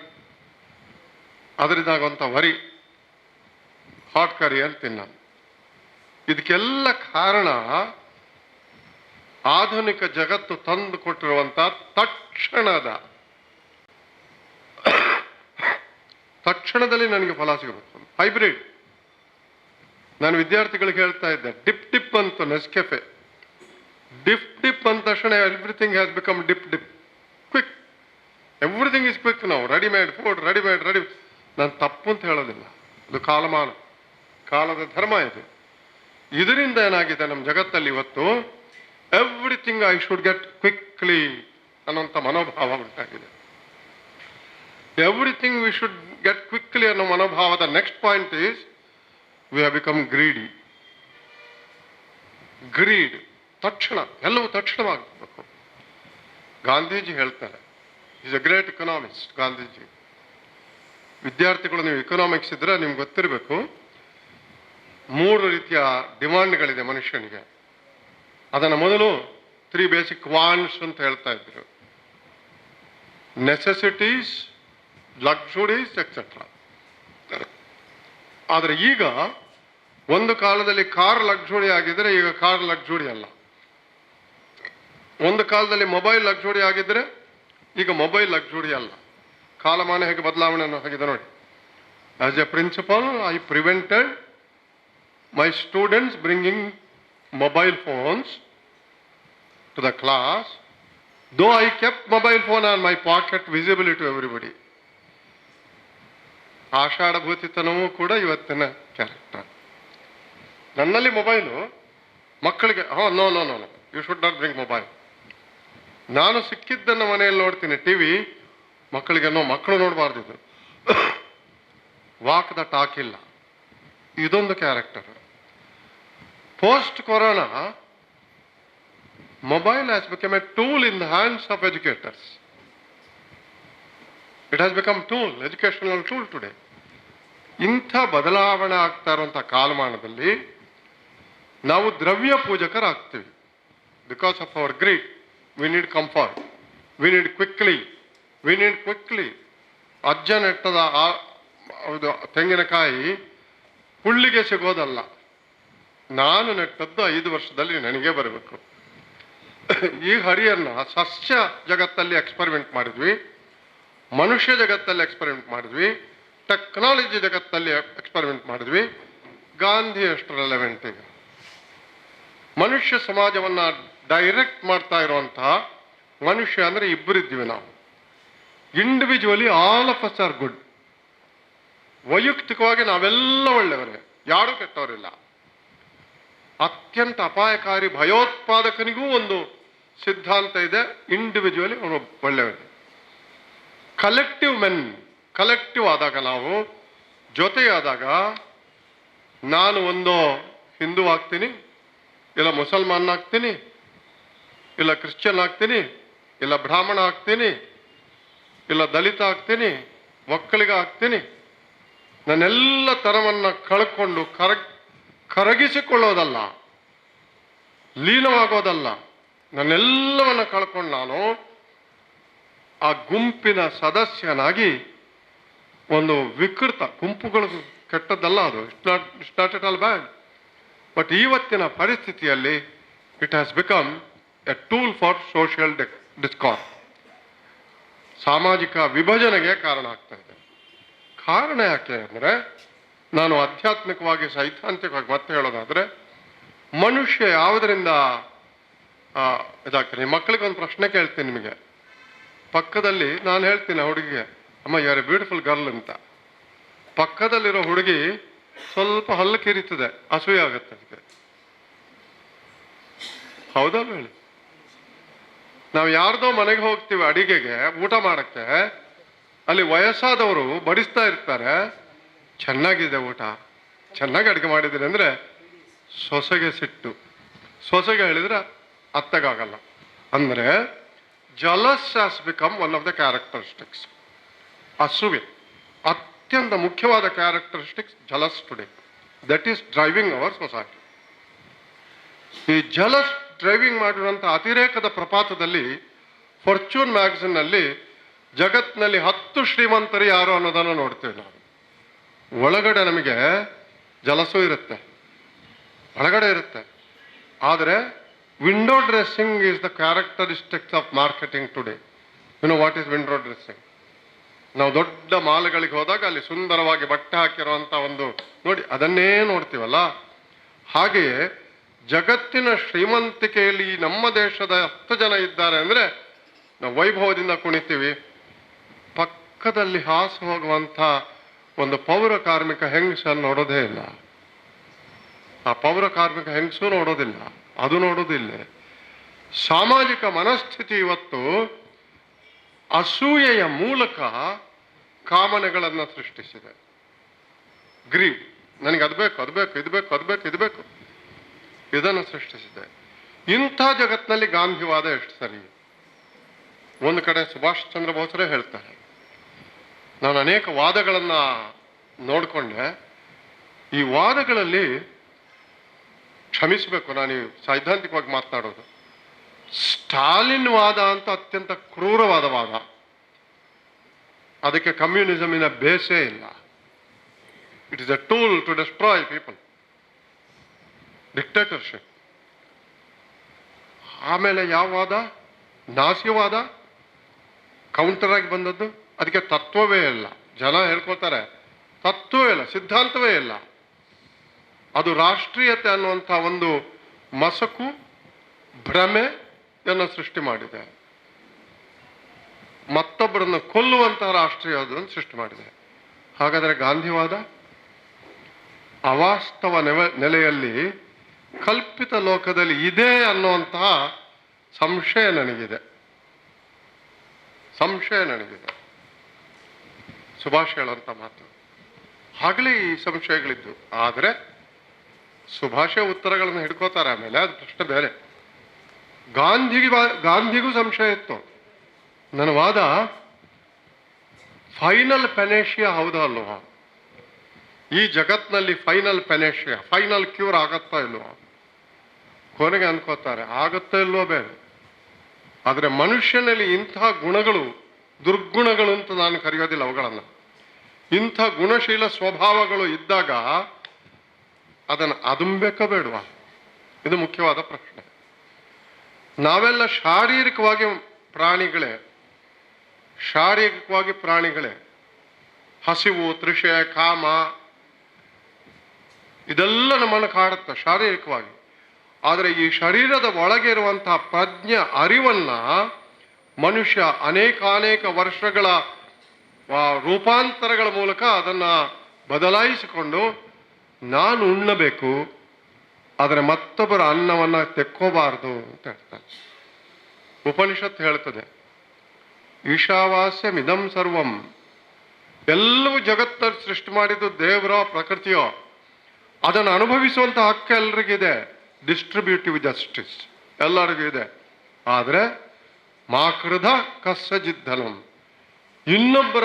ಅದರಿಂದಾಗುವಂಥ ವರಿ, ಹಾಟ್ ಕರಿ ಅಂತ ತಿನ್ನ. ಇದಕ್ಕೆಲ್ಲ ಕಾರಣ ಆಧುನಿಕ ಜಗತ್ತು ತಂದು ಕೊಟ್ಟಿರುವಂಥ ತಕ್ಷಣದಲ್ಲಿ ನನಗೆ ಫಲ ಸಿಗಬೇಕು. ಹೈಬ್ರಿಡ್. ನಾನು ವಿದ್ಯಾರ್ಥಿಗಳಿಗೆ ಹೇಳ್ತಾ ಇದ್ದೆ, ಡಿಪ್ ಅಂತ ನೆಸ್ಕೆಫೆ. ಡಿಪ್ ಅಂದ ತಕ್ಷಣ everything has become dip. Quick. Everything is quick. ನಾವು ರೆಡಿಮೇಡ್ ಫುಡ್, ರೆಡಿ. ನಾನು ತಪ್ಪು ಅಂತ ಹೇಳೋದಿಲ್ಲ, ಇದು ಕಾಲದ ಧರ್ಮ ಇದು. ಇದರಿಂದ ಏನಾಗಿದೆ ನಮ್ಮ ಜಗತ್ತಲ್ಲಿ ಇವತ್ತು, everything I should get quickly ಅನ್ನುವಂಥ ಮನೋಭಾವ ಉಂಟಾಗಿದೆ. Everything we should get quickly ಅನ್ನೋ ಮನೋಭಾವದ next point is we have become greedy. Greed, ತಕ್ಷಣ, ಎಲ್ಲವೂ ತಕ್ಷಣವಾಗಬೇಕು. ಗಾಂಧೀಜಿ ಹೇಳ್ತಾರೆ, is a great economist Gandhiji. ವಿದ್ಯಾರ್ಥಿಗಳು ನೀವು ಎಕನಾಮಿಕ್ಸ್ ಇದ್ರೆ ನಿಮ್ಗೆ ಗೊತ್ತಿರಬೇಕು, 3 ರೀತಿಯ ಡಿಮಾಂಡ್ಗಳಿದೆ ಮನುಷ್ಯನಿಗೆ. ಅದನ್ನು ಮೊದಲು 3 ಬೇಸಿಕ್ ವಾಂಟ್ಸ್ ಅಂತ ಹೇಳ್ತಾ ಇದ್ರು: ನೆಸೆಸಿಟೀಸ್, ಲಕ್ಸುರೀಸ್, ಎಕ್ಸೆಟ್ರಾ. ಆದರೆ ಈಗ ಒಂದು ಕಾಲದಲ್ಲಿ ಕಾರ್ ಲಕ್ಸುರಿ ಆಗಿದ್ರೆ ಈಗ ಕಾರ್ ಲಕ್ಸುರಿ ಅಲ್ಲ. ಒಂದು ಕಾಲದಲ್ಲಿ ಮೊಬೈಲ್ ಲಕ್ಸುರಿ ಆಗಿದ್ರೆ ಈಗ ಮೊಬೈಲ್ ಲಕ್ಸುರಿ ಅಲ್ಲ. ಕಾಲಮಾನ ಹೇಗೆ ಬದಲಾವಣೆ ಆಗಿದೆ ನೋಡಿ. As a principal I prevented my students bringing mobile phones to the class, though I kept mobile phone on my pocket visible to everybody. ಆಷಾಢಭೂತಿತನವೂ ಕೂಡ ಇವತ್ತಿನ ಕ್ಯಾರೆಕ್ಟರ್. ನನ್ನಲ್ಲಿ ಮೊಬೈಲು, ಮಕ್ಕಳಿಗೆ no no no no you should not bring mobile. ನಾನು ಸಿಕ್ಕಿದ್ದನ್ನು ಮನೆಯಲ್ಲಿ ನೋಡ್ತೀನಿ, TV, ಮಕ್ಕಳಿಗೆ ಮಕ್ಕಳು ನೋಡಬಾರ್ದಿದ್ರು. ವಾಕ್ ದ ಟಾಕ್ ಇಲ್ಲ. ಇದೊಂದು character. Post corona mobile has become a tool in the hands of educators. It has become tool, educational tool today. ಇಂಥ ಬದಲಾವಣೆ ಆಗ್ತಾ ಇರುವಂಥ ಕಾಲಮಾನದಲ್ಲಿ ನಾವು ದ್ರವ್ಯ ಪೂಜಕರಾಗ್ತೀವಿ. Because of our greed, we need comfort, we need quickly. ಅಜ್ಜ ನೆಟ್ಟದ ತೆಂಗಿನಕಾಯಿ ಹುಳ್ಳಿಗೆ ಸಿಗೋದಲ್ಲ, ನಾನು ನೆಟ್ಟದ್ದು 5 ವರ್ಷದಲ್ಲಿ ನನಗೆ ಬರಬೇಕು. ಈ ಹರಿಯನ್ನ ಸಸ್ಯ ಜಗತ್ತಲ್ಲಿ ಎಕ್ಸ್ಪರಿಮೆಂಟ್ ಮಾಡಿದ್ವಿ, ಮನುಷ್ಯ ಜಗತ್ತಲ್ಲಿ ಎಕ್ಸ್ಪರಿಮೆಂಟ್ ಮಾಡಿದ್ವಿ, ಟೆಕ್ನಾಲಜಿ ಜಗತ್ತಲ್ಲಿ ಎಕ್ಸ್ಪರಿಮೆಂಟ್ ಮಾಡಿದ್ವಿ. ಗಾಂಧಿ ಎಷ್ಟು ರೆಲೆವೆಂಟ್ ಈಗ? ಮನುಷ್ಯ ಸಮಾಜವನ್ನ ಡೈರೆಕ್ಟ್ ಮಾಡ್ತಾ ಇರುವಂತಹ ಮನುಷ್ಯ ಅಂದ್ರೆ ಇಬ್ಬರಿದ್ದೀವಿ ನಾವು. Individually all of us are good. ವೈಯಕ್ತಿಕವಾಗಿ ನಾವೆಲ್ಲ ಒಳ್ಳೆಯವರೇ, ಯಾರೂ ಕೆಟ್ಟವರಿಲ್ಲ. ಅತ್ಯಂತ ಅಪಾಯಕಾರಿ ಭಯೋತ್ಪಾದಕನಿಗೂ ಒಂದು ಸಿದ್ಧಾಂತ ಇದೆ, ಇಂಡಿವಿಜುವಲಿ ಅವನು ಒಳ್ಳೆಯವನು. ಕಲೆಕ್ಟಿವ್ ಆದಾಗ, ನಾವು ಜೊತೆಯಾದಾಗ, ನಾನು ಒಂದು ಹಿಂದೂ ಆಗ್ತೀನಿ, ಇಲ್ಲ ಮುಸಲ್ಮಾನ್ ಆಗ್ತೀನಿ, ಇಲ್ಲ ಕ್ರಿಶ್ಚಿಯನ್ ಆಗ್ತೀನಿ, ಇಲ್ಲ ಬ್ರಾಹ್ಮಣ ಆಗ್ತೀನಿ, ಇಲ್ಲ ದಲಿತ ಆಗ್ತೀನಿ, ಒಕ್ಕಲಿಗ ಆಗ್ತೀನಿ. ನನ್ನೆಲ್ಲ ತರವನ್ನು ಕಳ್ಕೊಂಡು ಕರಗಿಸಿಕೊಳ್ಳೋದಲ್ಲ, ಲೀನವಾಗೋದಲ್ಲ, ನನ್ನೆಲ್ಲವನ್ನು ಕಳ್ಕೊಂಡು ನಾನು ಆ ಗುಂಪಿನ ಸದಸ್ಯನಾಗಿ ಒಂದು ವಿಕೃತ, ಗುಂಪುಗಳು ಕೆಟ್ಟದ್ದಲ್ಲ, ಅದು it's not at all bad. But ಇವತ್ತಿನ ಪರಿಸ್ಥಿತಿಯಲ್ಲಿ it has become A tool for social discard. ಸಾಮಾಜಿಕ ವಿಭಜನೆಗೆ ಕಾರಣ ಆಗ್ತಾ ಇದೆ. ಕಾರಣ ಯಾಕೆ ಅಂದರೆ, ನಾನು ಆಧ್ಯಾತ್ಮಿಕವಾಗಿ ಸೈದ್ಧಾಂತಿಕವಾಗಿ ಮತ್ತೆ ಹೇಳೋದಾದ್ರೆ, ಮನುಷ್ಯ ಯಾವುದರಿಂದ ಇದಾಗ್ತೀನಿ. ಮಕ್ಕಳಿಗೆ ಒಂದು ಪ್ರಶ್ನೆ ಕೇಳ್ತೀನಿ ನಿಮಗೆ. ಪಕ್ಕದಲ್ಲಿ ನಾನು ಹೇಳ್ತೀನಿ ಆ ಹುಡುಗಿಗೆ, ಅಮ್ಮ you are a beautiful girl ಅಂತ. ಪಕ್ಕದಲ್ಲಿರೋ ಹುಡುಗಿ ಸ್ವಲ್ಪ ಹಲ್ಲು ಕಿರಿತದೆ, ಅಸೂಯೆ ಆಗುತ್ತೆ ಅದಕ್ಕೆ. ಹೌದಲ್ಲ ಹೇಳಿ? ನಾವು ಯಾರ್ದೋ ಮನೆಗೆ ಹೋಗ್ತೀವಿ ಅಡಿಗೆಗೆ, ಊಟ ಮಾಡಕ್ಕೆ, ಅಲ್ಲಿ ವಯಸ್ಸಾದವರು ಬಡಿಸ್ತಾ ಇರ್ತಾರೆ, ಚೆನ್ನಾಗಿದೆ ಊಟ, ಚೆನ್ನಾಗಿ ಅಡುಗೆ ಮಾಡಿದ್ದೀನಿ ಅಂದರೆ ಸೊಸೆಗೆ ಸಿಟ್ಟು, ಸೊಸೆಗೆ ಹೇಳಿದ್ರೆ ಅತ್ತಗಾಗಲ್ಲ. ಅಂದರೆ jealous has become one of the characteristics. ಅಸೂಯೆ ಅತ್ಯಂತ ಮುಖ್ಯವಾದ characteristics jealous today. That is driving our society. ಈ ಜಲಸ್ ಡ್ರೈವಿಂಗ್ ಮಾಡಿರುವಂಥ ಅತಿರೇಕದ ಪ್ರಪಾತದಲ್ಲಿ ಫಾರ್ಚೂನ್ ಮ್ಯಾಗಝಿನ್ನಲ್ಲಿ ಜಗತ್ತಿನಲ್ಲಿ 10 ಶ್ರೀಮಂತರು ಯಾರು ಅನ್ನೋದನ್ನು ನೋಡ್ತೇವೆ ನಾವು. ಒಳಗಡೆ ನಮಗೆ ಜಲಸು ಇರುತ್ತೆ, ಒಳಗಡೆ ಇರುತ್ತೆ. ಆದರೆ window dressing is the characteristics of marketing today. You know what is window dressing? ನಾವು ದೊಡ್ಡ ಮಾಲ್ಗಳಿಗೆ ಹೋದಾಗ ಅಲ್ಲಿ ಸುಂದರವಾಗಿ ಬಟ್ಟೆ ಹಾಕಿರುವಂಥ ಒಂದು ನೋಡಿ, ಅದನ್ನೇ ನೋಡ್ತೀವಲ್ಲ. ಹಾಗೆಯೇ ಜಗತ್ತಿನ ಶ್ರೀಮಂತಿಕೆಯಲ್ಲಿ ನಮ್ಮ ದೇಶದ 10 ಜನ ಇದ್ದಾರೆ ಅಂದರೆ ನಾವು ವೈಭವದಿಂದ ಕುಣಿತೀವಿ. ಪಕ್ಕದಲ್ಲಿ ಹಾಸು ಹೋಗುವಂಥ ಒಂದು ಪೌರ ಕಾರ್ಮಿಕ ಹೆಂಗಸನ್ನು ನೋಡೋದೇ ಇಲ್ಲ. ಆ ಪೌರ ಕಾರ್ಮಿಕ ಹೆಂಗಸು ನೋಡೋದಿಲ್ಲ, ಅದು ನೋಡೋದಿಲ್ಲ. ಸಾಮಾಜಿಕ ಮನಸ್ಥಿತಿ ಇವತ್ತು ಅಸೂಯೆಯ ಮೂಲಕ ಕಾಮನೆಗಳನ್ನು ಸೃಷ್ಟಿಸಿದೆ. ಗ್ರೀವ್, ನನಗೆ ಅದು ಬೇಕು, ಅದು ಬೇಕು, ಇದು ಬೇಕು, ಅದು ಬೇಕು, ಇದು ಬೇಕು, ಇದನ್ನು ಸೃಷ್ಟಿಸಿದೆ. ಇಂಥ ಜಗತ್ತಿನಲ್ಲಿ ಗಾಂಧಿವಾದ ಎಷ್ಟು ಸರಿ? ಒಂದು ಕಡೆ ಸುಭಾಷ್ ಚಂದ್ರ ಬೋಸರೇ ಹೇಳ್ತಾರೆ, ನಾನು ಅನೇಕ ವಾದಗಳನ್ನು ನೋಡಿಕೊಂಡೆ, ಈ ವಾದಗಳಲ್ಲಿ ಕ್ಷಮಿಸಬೇಕು, ನಾನು ಸೈದ್ಧಾಂತಿಕವಾಗಿ ಮಾತನಾಡೋದು, ಸ್ಟಾಲಿನ್ ವಾದ ಅಂತ ಅತ್ಯಂತ ಕ್ರೂರವಾದ ವಾದ. ಅದಕ್ಕೆ ಕಮ್ಯುನಿಸಮಿನ ಬೇಸೇ ಇಲ್ಲ. It is a tool to destroy people, dictatorship. ಆಮೇಲೆ ಯಾವ ವಾದ? ನಾಸಿವಾದ, ಕೌಂಟರ್ ಆಗಿ ಬಂದದ್ದು. ಅದಕ್ಕೆ ತತ್ವವೇ ಇಲ್ಲ. ಜನ ಹೇಳ್ಕೊಳ್ತಾರೆ ತತ್ವವೇ ಇಲ್ಲ, ಸಿದ್ಧಾಂತವೇ ಇಲ್ಲ. ಅದು ರಾಷ್ಟ್ರೀಯತೆ ಅನ್ನುವಂಥ ಒಂದು ಮಸಕು, ಭ್ರಮೆಯನ್ನು ಸೃಷ್ಟಿ ಮಾಡಿದೆ. ಮತ್ತೊಬ್ಬರನ್ನು ಕೊಲ್ಲುವಂತಹ ರಾಷ್ಟ್ರೀಯವಾದವನ್ನು ಸೃಷ್ಟಿ ಮಾಡಿದೆ. ಹಾಗಾದರೆ ಗಾಂಧಿವಾದ ಅವಾಸ್ತವ ನೆಲೆಯಲ್ಲಿ ಕಲ್ಪಿತ ಲೋಕದಲ್ಲಿ ಇದೆ ಅನ್ನುವಂತಹ ಸಂಶಯ ನನಗಿದೆ. ಸುಭಾಷ್ ಹೇಳುವಂಥ ಮಾತು. ಆಗಲೇ ಈ ಸಂಶಯಗಳಿದ್ದು. ಆದರೆ ಸುಭಾಷೆ ಉತ್ತರಗಳನ್ನು ಹಿಡ್ಕೋತಾರೆ. ಆಮೇಲೆ ಅದು ಪ್ರಶ್ನೆ ಬೇರೆ. ಗಾಂಧಿಗೂ ಸಂಶಯ ಇತ್ತು. ನನ್ನ ವಾದ ಫೈನಲ್ ಪೆನೇಷಿಯಾ ಹೌದಾ ಅಲ್ವಾ? ಈ ಜಗತ್ನಲ್ಲಿ ಫೈನಲ್ ಪೆನೇಷಿಯಾ, ಫೈನಲ್ ಕ್ಯೂರ್ ಆಗತ್ತಾ ಇಲ್ವಾ? ಕೊನೆಗೆ ಅನ್ಕೋತಾರೆ ಆಗತ್ತೋ ಇಲ್ವೋ ಬೇರೆ. ಆದರೆ ಮನುಷ್ಯನಲ್ಲಿ ಇಂಥ ಗುಣಗಳು, ದುರ್ಗುಣಗಳು ಅಂತ ನಾನು ಕರೆಯೋದಿಲ್ಲ ಅವುಗಳನ್ನು, ಇಂಥ ಗುಣಶೀಲ ಸ್ವಭಾವಗಳು ಇದ್ದಾಗ ಅದನ್ನು ಅದುಂಬೇಕೋ ಬೇಡವಾ? ಇದು ಮುಖ್ಯವಾದ ಪ್ರಶ್ನೆ. ನಾವೆಲ್ಲ ಶಾರೀರಿಕವಾಗಿ ಪ್ರಾಣಿಗಳೇ. ಹಸಿವು, ತೃಷೆ, ಕಾಮ ಇದೆಲ್ಲ ನಮ್ಮನ್ನು ಕಾಡುತ್ತೆ ಶಾರೀರಿಕವಾಗಿ. ಆದರೆ ಈ ಶರೀರದ ಒಳಗೆ ಇರುವಂತಹ ಪ್ರಜ್ಞೆ, ಅರಿವನ್ನ ಮನುಷ್ಯ ಅನೇಕಾನೇಕ ವರ್ಷಗಳ ರೂಪಾಂತರಗಳ ಮೂಲಕ ಅದನ್ನು ಬದಲಾಯಿಸಿಕೊಂಡು ನಾನು ಉಣ್ಣಬೇಕು, ಆದರೆ ಮತ್ತೊಬ್ಬರ ಅನ್ನವನ್ನು ತೆಕ್ಕೋಬಾರದು ಅಂತ ಹೇಳ್ತಾರೆ. ಉಪನಿಷತ್ತು ಹೇಳ್ತದೆ, ಈಶಾವಾಸ್ಯಂ ಇದಂ ಸರ್ವಂ. ಎಲ್ಲವೂ ಜಗತ್ತಲ್ಲಿ ಸೃಷ್ಟಿ ಮಾಡಿದ್ದು ದೇವರೋ ಪ್ರಕೃತಿಯೋ, ಅದನ್ನು ಅನುಭವಿಸುವಂಥ ಹಕ್ಕು ಎಲ್ಲರಿಗಿದೆ. ಡಿಸ್ಟ್ರಿಬ್ಯೂಟಿವ್ ಜಸ್ಟಿಸ್ ಎಲ್ಲರಿಗೂ ಇದೆ. ಆದರೆ ಮಾಕೃಧ ಕಸ್ಸಜಿದ್ದನಂ, ಇನ್ನೊಬ್ಬರ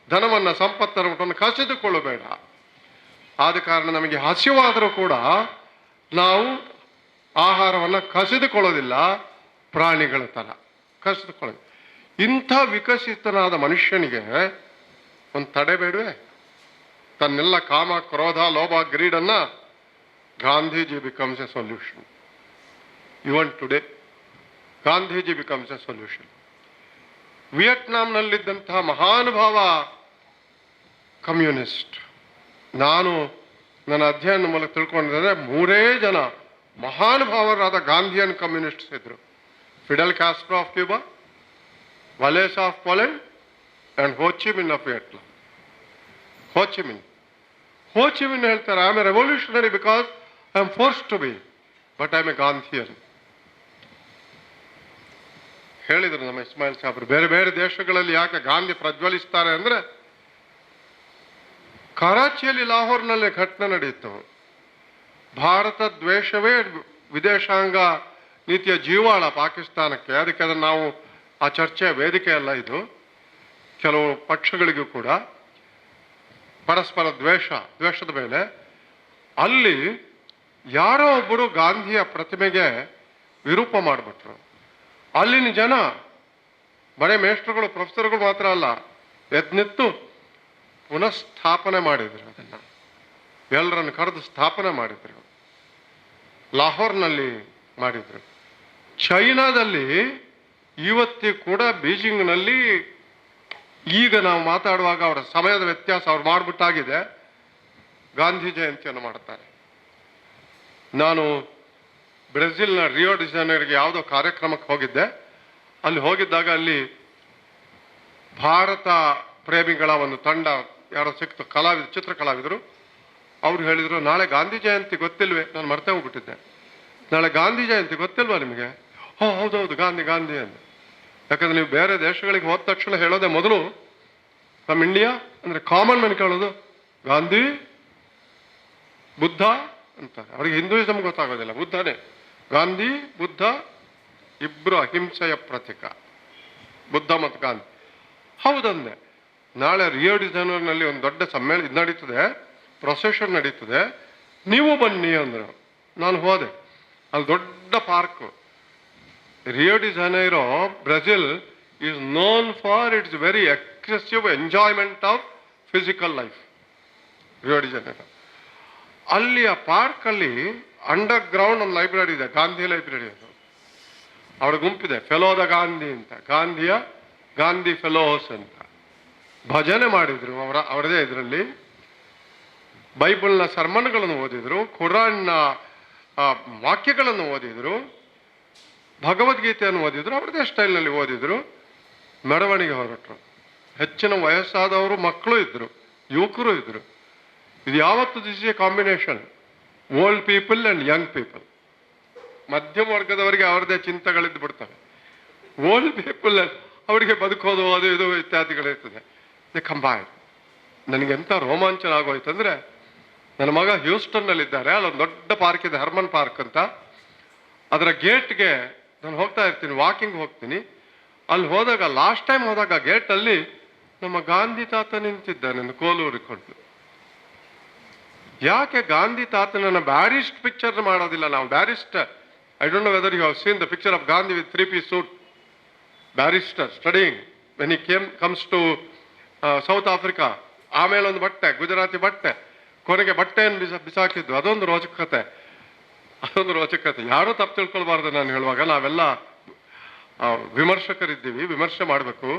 ಧನವನ್ನು ಸಂಪತ್ತನ್ನು ಕಸಿದುಕೊಳ್ಳಬೇಡ. ಆದ ಕಾರಣ ನಮಗೆ ಹಸಿವಾದರೂ ಕೂಡ ನಾವು ಆಹಾರವನ್ನು ಕಸಿದುಕೊಳ್ಳೋದಿಲ್ಲ, ಪ್ರಾಣಿಗಳ ಥರ ಕಸಿದುಕೊಳ್ಳೋದು. ಇಂಥ ವಿಕಸಿತನಾದ ಮನುಷ್ಯನಿಗೆ ಒಂದು ತಡೆ ಬೇಡವೇ? ತನ್ನೆಲ್ಲ ಕಾಮ, ಕ್ರೋಧ, ಲೋಭ, ಗ್ರೀಡನ್ನು Gandhiji becomes a solution. Even today Gandhiji becomes a solution. ವಿಯೆಟ್ನಾಂನಲ್ಲಿದ್ದಂತಹ ಮಹಾನುಭಾವ ಕಮ್ಯುನಿಸ್ಟ್. ನಾನು ನನ್ನ ಅಧ್ಯಯನ ಮೂಲಕ ತಿಳ್ಕೊಂಡಿದ್ದರೆ 3 ಜನ ಮಹಾನುಭಾವರಾದ ಗಾಂಧಿಯನ್ ಕಮ್ಯುನಿಸ್ಟ್ಸ್ ಇದ್ರು. Fidel Castro of Cuba, Walesa of Poland and Ho Chi Minh of Vietnam. Ho Chi Minh ಹೇಳ್ತಾರೆ, I am a revolutionary because I am forced to be, but I am a Gandhian. ಹೇಳಿದರು ನಮ್ಮ ಇಸ್ಮಾಯಿಲ್ ಸಾಬ್ರು. ಬೇರೆ ಬೇರೆ ದೇಶಗಳಲ್ಲಿ ಯಾಕೆ ಗಾಂಧಿ ಪ್ರಜ್ವಲಿಸ್ತಾರೆ ಅಂದರೆ, ಕರಾಚಿಯಲ್ಲಿ, ಲಾಹೋರ್ನಲ್ಲಿ ಘಟನೆ ನಡೆಯಿತು. ಭಾರತ ದ್ವೇಷವೇ ವಿದೇಶಾಂಗ ನೀತಿಯ ಜೀವಾಳ ಪಾಕಿಸ್ತಾನಕ್ಕೆ. ಅದಕ್ಕೆ ಅದನ್ನು ನಾವು ಆ ಚರ್ಚೆಯ ವೇದಿಕೆ ಅಲ್ಲ ಇದು. ಕೆಲವು ಪಕ್ಷಗಳಿಗೂ ಕೂಡ ಪರಸ್ಪರ ದ್ವೇಷದ ಮೇಲೆ ಅಲ್ಲಿ ಯಾರೋ ಒಬ್ಬರು ಗಾಂಧಿಯ ಪ್ರತಿಮೆಗೆ ವಿರೂಪ ಮಾಡಿಬಿಟ್ರು. ಅಲ್ಲಿನ ಜನ ಬರೇ ಮೇಷ್ಟ್ರುಗಳು, ಪ್ರೊಫೆಸರ್ಗಳು ಮಾತ್ರ ಅಲ್ಲ, ಎದ್ನಿತ್ತು ಪುನಃಸ್ಥಾಪನೆ ಮಾಡಿದ್ರು. ಅದನ್ನು ಎಲ್ಲರನ್ನು ಕರೆದು ಸ್ಥಾಪನೆ ಮಾಡಿದ್ರು. ಲಾಹೋರ್ನಲ್ಲಿ ಮಾಡಿದ್ರು. ಚೈನಾದಲ್ಲಿ ಇವತ್ತಿಗೂ ಕೂಡ, ಬೀಜಿಂಗ್ನಲ್ಲಿ ಈಗ ನಾವು ಮಾತಾಡುವಾಗ ಅವರ ಸಮಯದ ವ್ಯತ್ಯಾಸ ಅವ್ರು ಮಾಡಿಬಿಟ್ಟಾಗಿದೆ, ಗಾಂಧಿ ಜಯಂತಿಯನ್ನು ಮಾಡ್ತಾರೆ. ನಾನು ಬ್ರೆಜಿಲ್ನ ರಿಯೋ ಡಿ ಜನೈರಿಗೆ ಯಾವುದೋ ಕಾರ್ಯಕ್ರಮಕ್ಕೆ ಹೋಗಿದ್ದೆ. ಅಲ್ಲಿ ಹೋಗಿದ್ದಾಗ ಅಲ್ಲಿ ಭಾರತ ಪ್ರೇಮಿಗಳ ಒಂದು ತಂಡ ಯಾರೋ ಸಿಕ್ತು, ಚಿತ್ರ ಕಲಾವಿದರು. ಅವ್ರು ಹೇಳಿದರು, ನಾಳೆ ಗಾಂಧಿ ಜಯಂತಿ ಗೊತ್ತಿಲ್ವೇ? ನಾನು ಮರ್ತೇ ಹೋಗ್ಬಿಟ್ಟಿದ್ದೆ. ನಾಳೆ ಗಾಂಧಿ ಜಯಂತಿ ಗೊತ್ತಿಲ್ವಾ ನಿಮಗೆ? ಹೌದೌದು, ಗಾಂಧಿ ಅಂತ. ಯಾಕಂದ್ರೆ ನೀವು ಬೇರೆ ದೇಶಗಳಿಗೆ ಹೋದ ತಕ್ಷಣ ಹೇಳೋದೆ ಮೊದಲು ಫ್ರಮ್ ಇಂಡಿಯಾ ಅಂದರೆ ಕಾಮನ್ ಮ್ಯಾನ್ ಕೇಳೋದು ಗಾಂಧಿ ಬುದ್ಧ ಅಂತಾರೆ. ಅವ್ರಿಗೆ ಹಿಂದೂಯಿಸಮ್ ಗೊತ್ತಾಗೋದಿಲ್ಲ, ಬುದ್ಧನೇ. ಗಾಂಧಿ ಬುದ್ಧ ಇಬ್ಬರು ಅಹಿಂಸೆಯ ಪ್ರತೀಕ, ಬುದ್ಧ ಮತ್ತು ಗಾಂಧಿ. ಹೌದಂದೆ. ನಾಳೆ ರಿಯೋ ಡಿ ಜನವರಿನಲ್ಲಿ ಒಂದು ದೊಡ್ಡ ಸಮ್ಮೇಳನ ಇದು ನಡೀತದೆ, ಪ್ರೊಸೆಷನ್ ನಡೀತದೆ, ನೀವು ಬನ್ನಿ ಅಂದರು. ನಾನು ಹೋದೆ. ಅಲ್ಲಿ ದೊಡ್ಡ park. Rio D Janeiro Brazil is known for it's very excessive enjoyment of physical life. Rio D Janeiro ಅಲ್ಲಿ ಆ ಪಾರ್ಕಲ್ಲಿ ಅಂಡರ್ ಗ್ರೌಂಡ್ ಒಂದು ಲೈಬ್ರರಿ ಇದೆ, ಗಾಂಧಿ ಲೈಬ್ರರಿ. ಅದು ಅವರ ಗುಂಪಿದೆ, ಫೆಲೋ ದ ಗಾಂಧಿ ಅಂತ, ಗಾಂಧಿ ಫೆಲೋಸ್ ಅಂತ. ಭಜನೆ ಮಾಡಿದ್ರು ಅವರದೇ ಇದರಲ್ಲಿ. ಬೈಬಲ್ನ ಸರ್ಮನ್ಗಳನ್ನು ಓದಿದ್ರು, ಖುರಾನ್ನ ವಾಕ್ಯಗಳನ್ನು ಓದಿದ್ರು, ಭಗವದ್ಗೀತೆಯನ್ನು ಓದಿದ್ರು, ಅವ್ರದೇ ಸ್ಟೈಲ್ನಲ್ಲಿ ಓದಿದ್ರು. ಮೆರವಣಿಗೆ ಹೊರಟರು. ಹೆಚ್ಚಿನ ವಯಸ್ಸಾದವರು ಮಕ್ಕಳು ಇದ್ರು, ಯುವಕರು ಇದ್ರು. ಇದು ಯಾವತ್ತು this A combination, old people and Young people. ಮಧ್ಯಮ ವರ್ಗದವರಿಗೆ ಅವ್ರದ್ದೇ ಚಿಂತೆಗಳಿದ್ದು ಬಿಡ್ತವೆ. ಓಲ್ಡ್ ಪೀಪಲ್ ಅವರಿಗೆ ಬದುಕೋದು ಅದು ಇದು ಇತ್ಯಾದಿಗಳಿರ್ತದೆ. They combine. ನನಗೆಂಥ ರೋಮಾಂಚನ ಆಗೋಯ್ತಂದ್ರೆ, ನನ್ನ ಮಗ ಹ್ಯೂಸ್ಟನ್ನಲ್ಲಿದ್ದಾರೆ, ಅಲ್ಲೊಂದು ದೊಡ್ಡ ಪಾರ್ಕ್ ಇದೆ, ಹರ್ಮನ್ ಪಾರ್ಕ್ ಅಂತ. ಅದರ ಗೇಟ್ಗೆ ನಾನು ಹೋಗ್ತಾ ಇರ್ತೀನಿ, ವಾಕಿಂಗ್ ಹೋಗ್ತೀನಿ. ಅಲ್ಲಿ ಹೋದಾಗ, ಲಾಸ್ಟ್ ಟೈಮ್ ಹೋದಾಗ ಗೇಟಲ್ಲಿ ನಮ್ಮ ಗಾಂಧಿ ತಾತ ನಿಂತಿದ್ದಾನೆ ಕೋಲೂರಿಕೊಂಡು. ಯಾಕೆ ಗಾಂಧಿ ತಾತನನ್ನ ಬ್ಯಾರಿಸ್ಟ್ ಪಿಕ್ಚರ್ ಮಾಡೋದಿಲ್ಲ ನಾವು? Barrister, I don't know whether you have seen the picture of Gandhi with 3-piece suit. Barrister studying when he comes to South Africa. ಆಮೇಲೆ ಒಂದು ಬಟ್ಟೆ, ಗುಜರಾತಿ ಬಟ್ಟೆ, ಕೊನೆಗೆ ಬಟ್ಟೆಯನ್ನು ಬಿಸಾಕಿದ್ದು. ಅದೊಂದು ರೋಚಕತೆ. ಯಾರೂ ತಪ್ಪು ತಿಳ್ಕೊಳ್ಬಾರ್ದು ನಾನು ಹೇಳುವಾಗ. ನಾವೆಲ್ಲ ವಿಮರ್ಶಕರಿದ್ದೀವಿ, ವಿಮರ್ಶೆ ಮಾಡಬೇಕು.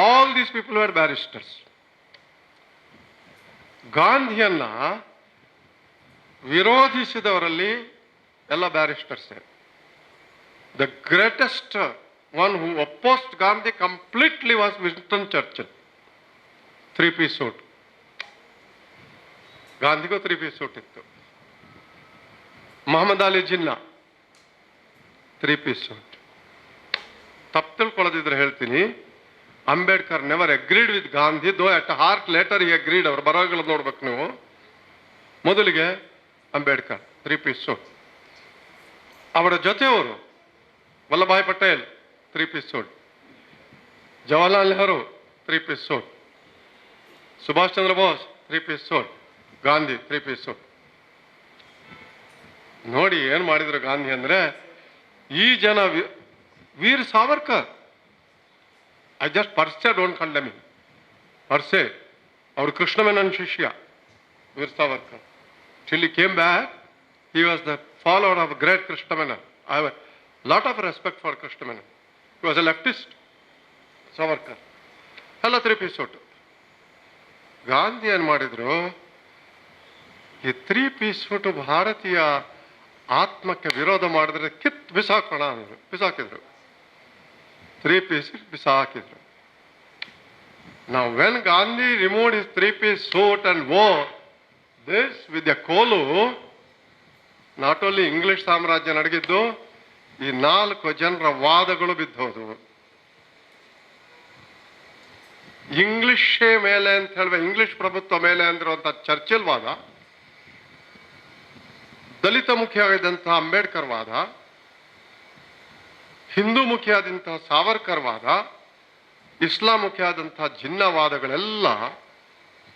All these people were barristers. ಗಾಂಧಿಯನ್ನ ವಿರೋಧಿಸಿದವರಲ್ಲಿ ಎಲ್ಲ barristers. The greatest one who opposed Gandhi completely was Winston Churchill. 3-piece suit. ಗಾಂಧಿಗೂ 3-piece ಸೂಟ್ ಇತ್ತು. Mohammad Ali Jinnah 3-piece suit. ತಪ್ಪು ತಿಳ್ಕೊಳ್ಳೋದಿದ್ರೆ ಹೇಳ್ತೀನಿ, Ambedkar never agreed with Gandhi, though at heart later he agreed. ಅವ್ರ ಬರಹಗಳು ನೋಡ್ಬೇಕು ನೀವು. ಮೊದಲಿಗೆ ಅಂಬೇಡ್ಕರ್ 3-piece ಸೂಟ್. ಅವರ ಜೊತೆಯವರು Vallabhbhai Patel 3-piece suit, Jawaharlal Nehru 3-piece suit, Subhash Chandra Bose 3-piece suit, Gandhi 3-piece suit. ನೋಡಿ ಏನ್ ಮಾಡಿದ್ರು ಗಾಂಧಿ ಅಂದ್ರೆ, ಈ ಜನ Veer Savarkar, I just per se don't condemn him. Per se ಅವರು ಕೃಷ್ಣ ಮೆನನ್ ಶಿಷ್ಯ Veer Savarkar. Till he came back, he was the follower of great Krishna Menon. I have a lot of respect for Krishna Menon. He was a leftist. Savarkar ಎಲ್ಲ 3-piece suit. Gandhi ಏನು ಮಾಡಿದ್ರು, ಈ 3-piece suit ಭಾರತೀಯ ಆತ್ಮಕ್ಕೆ ವಿರೋಧ ಮಾಡಿದ್ರೆ ಬಿಸಾಕೋಣ ಅಂದರು. ಬಿಸಾಕಿದ್ರು 3-piece ಬಿಸಾಕಿದ್ರು. Now when Gandhi removed his 3-piece suit and wore this with a kolu, not only English ಸಾಮ್ರಾಜ್ಯ ನಡಗಿದ್ದು, ಈ 4 ಜನರ ವಾದಗಳು ಬಿದ್ದೋದು. ಇಂಗ್ಲಿಷೇ ಮೇಲೆ ಅಂತ ಹೇಳುವ, ಇಂಗ್ಲಿಷ್ ಪ್ರಭುತ್ವ ಮೇಲೆ ಅಂದಿರುವಂಥ ಚರ್ಚಿಲ್ ವಾದ, ದಲಿತ ಮುಖಿಯಾದಂತಹ ಅಂಬೇಡ್ಕರ್ ವಾದ, ಹಿಂದೂ ಮುಖಿಯಾದಂತಹ ಸಾವರ್ಕರ್ ವಾದ, ಇಸ್ಲಾಂ ಮುಖಿಯಾದಂತಹ ಜಿನ್ನಾ ವಾದಗಳೆಲ್ಲ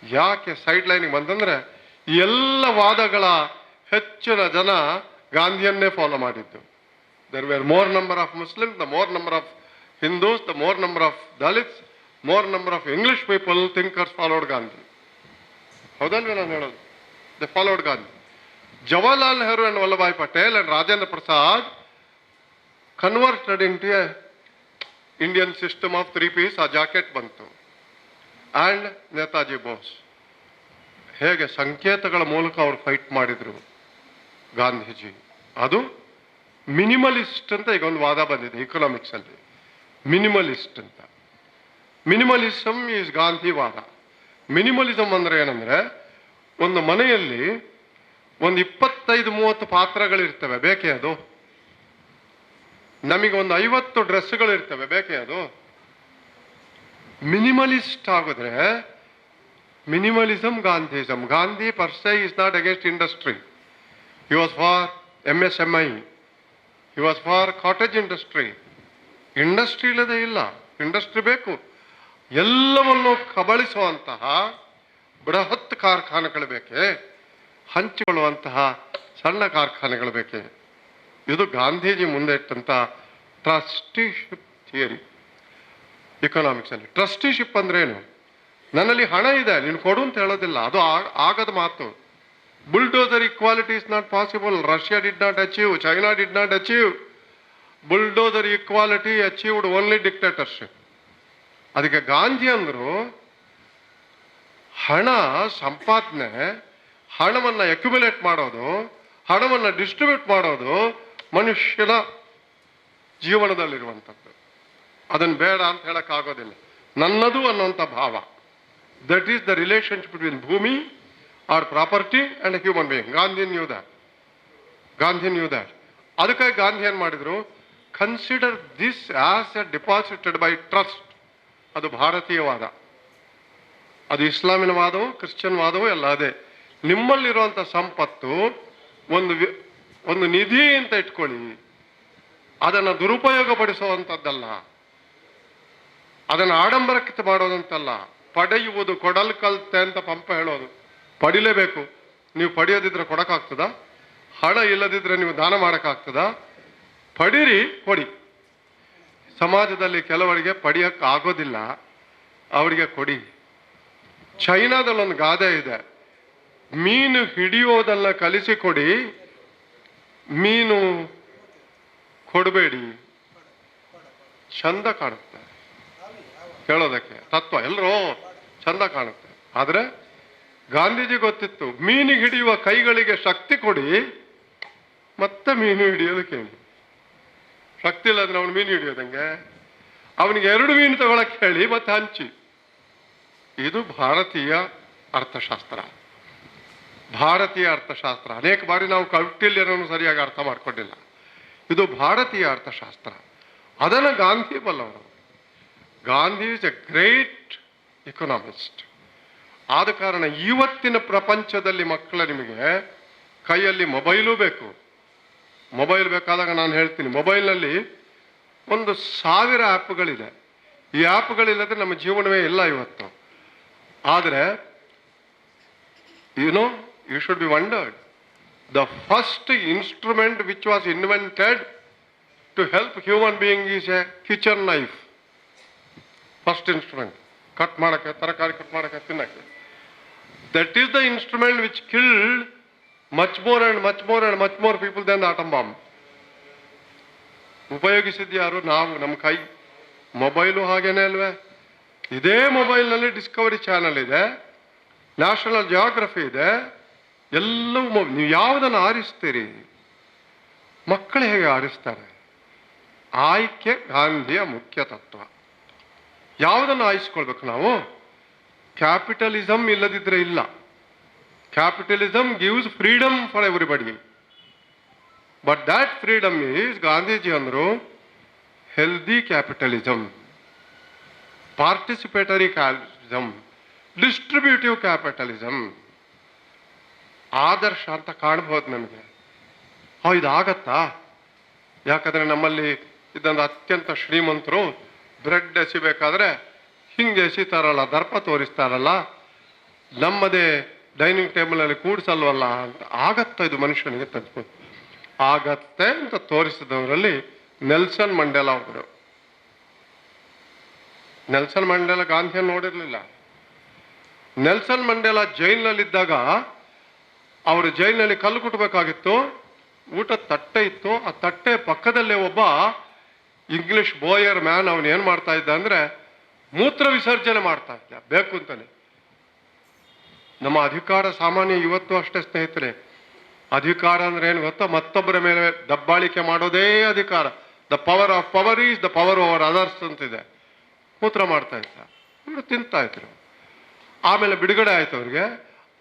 ಯಾಕೆ ಸೈಡ್ ಲೈನ್ಗೆ ಬಂದಂದ್ರೆ, ಎಲ್ಲ ವಾದಗಳ ಹೆಚ್ಚಿನ ಜನ ಗಾಂಧಿಯನ್ನೇ ಫಾಲೋ ಮಾಡಿದ್ದು. There were more number of Muslims, the more number of Hindus, the more number of Dalits, more number of English people thinkers followed Gandhi. ಹೌದಲ್ವೇ ನಾನು ಹೇಳೋದು? They followed Gandhi. Jawaharlal Nehru and Vallabhbhai Patel and Rajendra Prasad converted into a Indian system of 3-piece. ಆ jacket ಬಂತು. And Netaji Bose ಹೇಗೆ ಸಂಕೇತಗಳ ಮೂಲಕ ಅವರು fight ಮಾಡಿದ್ರು ಗಾಂಧೀಜಿ. ಅದು ಮಿನಿಮಲಿಸ್ಟ್ ಅಂತ ಈಗ ಒಂದು ವಾದ ಬಂದಿದೆ ಇಕನಾಮಿಕ್ಸ್ ಅಲ್ಲಿ. ಮಿನಿಮಲಿಸ್ಟ್ ಅಂತ. ಮಿನಿಮಲಿಸಮ್ ಈಸ್ ಗಾಂಧಿ ವಾದ. ಮಿನಿಮಲಿಸಮ್ ಅಂದ್ರೆ ಏನಂದ್ರೆ, ಒಂದು ಮನೆಯಲ್ಲಿ ಒಂದು 25-30 ಪಾತ್ರಗಳಿರ್ತವೆ, ಬೇಕೇ ಅದು? ನಮಗೆ ಒಂದು 50 ಡ್ರೆಸ್ಗಳಿರ್ತವೆ, ಬೇಕೇ ಅದು? ಮಿನಿಮಲಿಸ್ಟ್ ಆಗಿದ್ರೆ ಮಿನಿಮಲಿಸಮ್ ಗಾಂಧಿಸಮ್. ಗಾಂಧಿ ಪರ್ ಸೆ is not against industry. He was for MSMI. He was for cottage industry. Industry ಇಲ್ಲದೆ ಇಲ್ಲ, ಇಂಡಸ್ಟ್ರಿ ಬೇಕು. ಎಲ್ಲವನ್ನು ಕಬಳಿಸುವಂತಹ ಬೃಹತ್ ಕಾರ್ಖಾನೆಗಳು ಬೇಕೆ, ಹಂಚಿಕೊಳ್ಳುವಂತಹ ಸಣ್ಣ ಕಾರ್ಖಾನೆಗಳು ಬೇಕೆ. ಇದು ಗಾಂಧೀಜಿ ಮುಂದೆ ಇಟ್ಟಂತ ಟ್ರಸ್ಟಿಶಿಪ್ ಥಿಯರಿ ಎಕನಾಮಿಕ್ಸ್ ಅಲ್ಲಿ. ಟ್ರಸ್ಟಿಶಿಪ್ ಅಂದ್ರೆ ಏನು? ನನ್ನಲ್ಲಿ ಹಣ ಇದೆ, ನೀನು ಕೊಡು ಅಂತ ಹೇಳೋದಿಲ್ಲ, ಅದು ಆಗದ ಮಾತು. Bulldozer equality is not possible. Russia did not achieve, China did not achieve. Bulldozer equality achieved only dictatorship. ಅದಕ್ಕೆ ಗಾಂಧಿ ಅಂದ್ರು ಹಣ ಸಂಪಾದನೆ, ಹಣವನ್ನ ಅಕ್ಯುಮುಲೇಟ್ ಮಾಡೋದು, ಹಣವನ್ನ ಡಿಸ್ಟ್ರಿಬ್ಯೂಟ್ ಮಾಡೋದು ಮನುಷ್ಯನ ಜೀವನದಲ್ಲಿರುವಂಥದ್ದು. ಅದನ್ನು ಬೇಡ ಅಂತ ಹೇಳಕ್ ಆಗೋದಿಲ್ಲ. ನನ್ನದು ಅನ್ನುವಂಥ ಭಾವ, that is the relationship between bhoomi or property and human being. Gandhi knew that. ಅದಕ್ಕಾಗಿ ಗಾಂಧಿ ಏನ್ ಮಾಡಿದ್ರು? Consider this as a deposited by trust. ಅದು ಭಾರತೀಯವಾದ, ಅದು ಇಸ್ಲಾಮಿನ ವಾದವು, ಕ್ರಿಶ್ಚಿಯನ್ ವಾದವು ಎಲ್ಲ ಅದೇ. ನಿಮ್ಮಲ್ಲಿರುವಂಥ ಸಂಪತ್ತು ಒಂದು ನಿಧಿ ಅಂತ ಇಟ್ಕೊಳ್ಳಿ, ಅದನ್ನು ದುರುಪಯೋಗ ಪಡಿಸುವಂಥದ್ದಲ್ಲ, ಅದನ್ನು ಆಡಂಬರಕ್ಕೆ ಮಾಡೋದಂತಲ್ಲ. ಪಡೆಯುವುದು ಕೊಡಲ್ ಕಲ್ತೆ ಅಂತ ಪಂಪ ಹೇಳೋದು. ಪಡಿಲೇಬೇಕು. ನೀವು ಪಡೆಯೋದಿದ್ರೆ ಕೊಡಕ್ಕಾಗ್ತದ? ಹಣ ಇಲ್ಲದಿದ್ರೆ ನೀವು ದಾನ ಮಾಡೋಕ್ಕಾಗ್ತದ? ಪಡೀರಿ, ಕೊಡಿ. ಸಮಾಜದಲ್ಲಿ ಕೆಲವರಿಗೆ ಪಡೆಯಕ್ಕೆ ಆಗೋದಿಲ್ಲ, ಅವರಿಗೆ ಕೊಡಿ. ಚೈನಾದಲ್ಲಿ ಒಂದು ಗಾದೆ ಇದೆ, ಮೀನು ಹಿಡಿಯೋದನ್ನ ಕಲಿಸಿಕೊಡಿ, ಮೀನು ಕೊಡಬೇಡಿ. ಚಂದ ಕಾಣುತ್ತೆ ಹೇಳೋದಕ್ಕೆ, ತತ್ವ ಎಲ್ಲರೂ ಚಂದ ಕಾಣುತ್ತೆ. ಆದ್ರೆ ಗಾಂಧೀಜಿ ಗೊತ್ತಿತ್ತು, ಮೀನಿಗೆ ಹಿಡಿಯುವ ಕೈಗಳಿಗೆ ಶಕ್ತಿ ಕೊಡಿ, ಮತ್ತೆ ಮೀನು ಹಿಡಿಯೋದಕ್ಕೆ ಹೇಳಿ. ಶಕ್ತಿ ಇಲ್ಲದ್ರೆ ಅವನು ಮೀನು ಹಿಡಿಯೋದಂಗೆ? ಅವನಿಗೆ 2 ಮೀನು ತಗೊಳಕ್ಕೆ ಹೇಳಿ, ಮತ್ತೆ ಹಂಚಿ. ಇದು ಭಾರತೀಯ ಅರ್ಥಶಾಸ್ತ್ರ. ಭಾರತೀಯ ಅರ್ಥಶಾಸ್ತ್ರ ಅನೇಕ ಬಾರಿ ನಾವು ಕೌಟಿಲ್ಯನನ್ನು ಸರಿಯಾಗಿ ಅರ್ಥ ಮಾಡ್ಕೊಂಡಿಲ್ಲ. ಇದು ಭಾರತೀಯ ಅರ್ಥಶಾಸ್ತ್ರ. ಅದನ್ನು ಗಾಂಧಿ ಬಲ್ಲವರು. Gandhi is a great economist. ಆದ ಕಾರಣ ಇವತ್ತಿನ ಪ್ರಪಂಚದಲ್ಲಿ ಮಕ್ಕಳ ನಿಮಗೆ ಕೈಯಲ್ಲಿ ಮೊಬೈಲು ಬೇಕು. ಮೊಬೈಲ್ ಬೇಕಾದಾಗ ನಾನು ಹೇಳ್ತೀನಿ, ಮೊಬೈಲ್ನಲ್ಲಿ 1,000 ಆ್ಯಪ್ಗಳಿದೆ. ಈ ಆ್ಯಪ್ಗಳಿಲ್ಲದೆ ನಮ್ಮ ಜೀವನವೇ ಇಲ್ಲ ಇವತ್ತು. ಆದರೆ you should be wondered. The first instrument which was invented to help human being is a kitchen knife. First instrument. Cut ಮಾಡಕ್ಕೆ, ತರಕಾರಿ ಕಟ್ ಮಾಡಕ್ಕೆ, ತಿನ್ನಕ್ಕೆ. That is the instrument which killed much more people than the atom bomb. ಉಪಯೋಗಿಸಿದ್ಯಾರು? ನಾವು. ನಮ್ಮ ಕೈ. Mobile ಹಾಗೇನೆ ಅಲ್ವೇ? ಇದೇ ಮೊಬೈಲ್ನಲ್ಲಿ ಡಿಸ್ಕವರಿ ಚಾನಲ್ ಇದೆ, ನ್ಯಾಷನಲ್ ಜಿಯೋಗ್ರಫಿ ಇದೆ, ಎಲ್ಲವೂ. ನೀವು ಯಾವುದನ್ನು ಆರಿಸ್ತೀರಿ? ಮಕ್ಕಳು ಹೇಗೆ ಆರಿಸ್ತಾರೆ? ಆಯ್ಕೆ ಗಾಂಧಿಯ ಮುಖ್ಯ ತತ್ವ. ಯಾವುದನ್ನು ಆರಿಸ್ಕೊಳ್ಬೇಕು ನಾವು? ಕ್ಯಾಪಿಟಲಿಸಮ್ ಇಲ್ಲದಿದ್ರೆ ಇಲ್ಲ. Capitalism gives freedom for everybody. But that freedom is, Gandhiji ಅಂದರು, healthy capitalism, participatory capitalism, distributive capitalism. ಆದರ್ಶ ಅಂತ ಕಾಣ್ಬೋದು ನಮಗೆ. ಇದಾಗತ್ತಾ? ಯಾಕಂದ್ರೆ ನಮ್ಮಲ್ಲಿ ಇದೊಂದು ಅತ್ಯಂತ ಶ್ರೀಮಂತರು ಬ್ರೆಡ್ ಎಸಿಬೇಕಾದ್ರೆ ಹಿಂಗೆ ಎಸಿತಾರಲ್ಲ, ದರ್ಪ ತೋರಿಸ್ತಾರಲ್ಲ, ನಮ್ಮದೇ ಡೈನಿಂಗ್ ಟೇಬಲ್ನಲ್ಲಿ ಕೂಡಿಸಲ್ವಲ್ಲ ಅಂತ. ಆಗತ್ತ ಇದು ಮನುಷ್ಯನಿಗೆ ತಪ್ಪು? ಆಗತ್ತೆ ಅಂತ ತೋರಿಸಿದವರಲ್ಲಿ ನೆಲ್ಸನ್ ಮಂಡೇಲಾ ಒಬ್ಬರು. ನೆಲ್ಸನ್ ಮಂಡೇಲಾ ಗಾಂಧಿಯನ್ನು ನೋಡಿರ್ಲಿಲ್ಲ. ನೆಲ್ಸನ್ ಮಂಡೇಲಾ ಜೈಲಿನಲ್ಲಿದ್ದಾಗ ಅವರು ಜೈಲಿನಲ್ಲಿ ಕಲ್ಲು ಕುಟ್ಟಬೇಕಾಗಿತ್ತು. ಊಟ ತಟ್ಟೆ ಇತ್ತು. ಆ ತಟ್ಟೆ ಪಕ್ಕದಲ್ಲೇ ಒಬ್ಬ ಇಂಗ್ಲಿಷ್ ಬೋಯರ್ ಮ್ಯಾನ್ ಅವನು ಏನ್ ಮಾಡ್ತಾ ಇದ್ದ ಅಂದ್ರೆ ಮೂತ್ರ ವಿಸರ್ಜನೆ ಮಾಡ್ತಾ ಇದ್ದ, ಬೇಕು ಅಂತಾನೆ. ನಮ್ಮ ಅಧಿಕಾರ ಸಾಮಾನ್ಯ ಇವತ್ತು ಅಷ್ಟೇ ಸ್ನೇಹಿತರೆ. ಅಧಿಕಾರ ಅಂದ್ರೆ ಏನು ಗೊತ್ತಾ? ಮತ್ತೊಬ್ಬರ ಮೇಲೆ ದಬ್ಬಾಳಿಕೆ ಮಾಡೋದೇ ಅಧಿಕಾರ. The power of power is the power over others ಅಂತಿದೆ. ಮೂತ್ರ ಮಾಡ್ತಾ ಇದ್ದ, ಇವರು ತಿಂತಾ ಇದ್ರು. ಆಮೇಲೆ ಬಿಡುಗಡೆ ಆಯ್ತು ಅವ್ರಿಗೆ.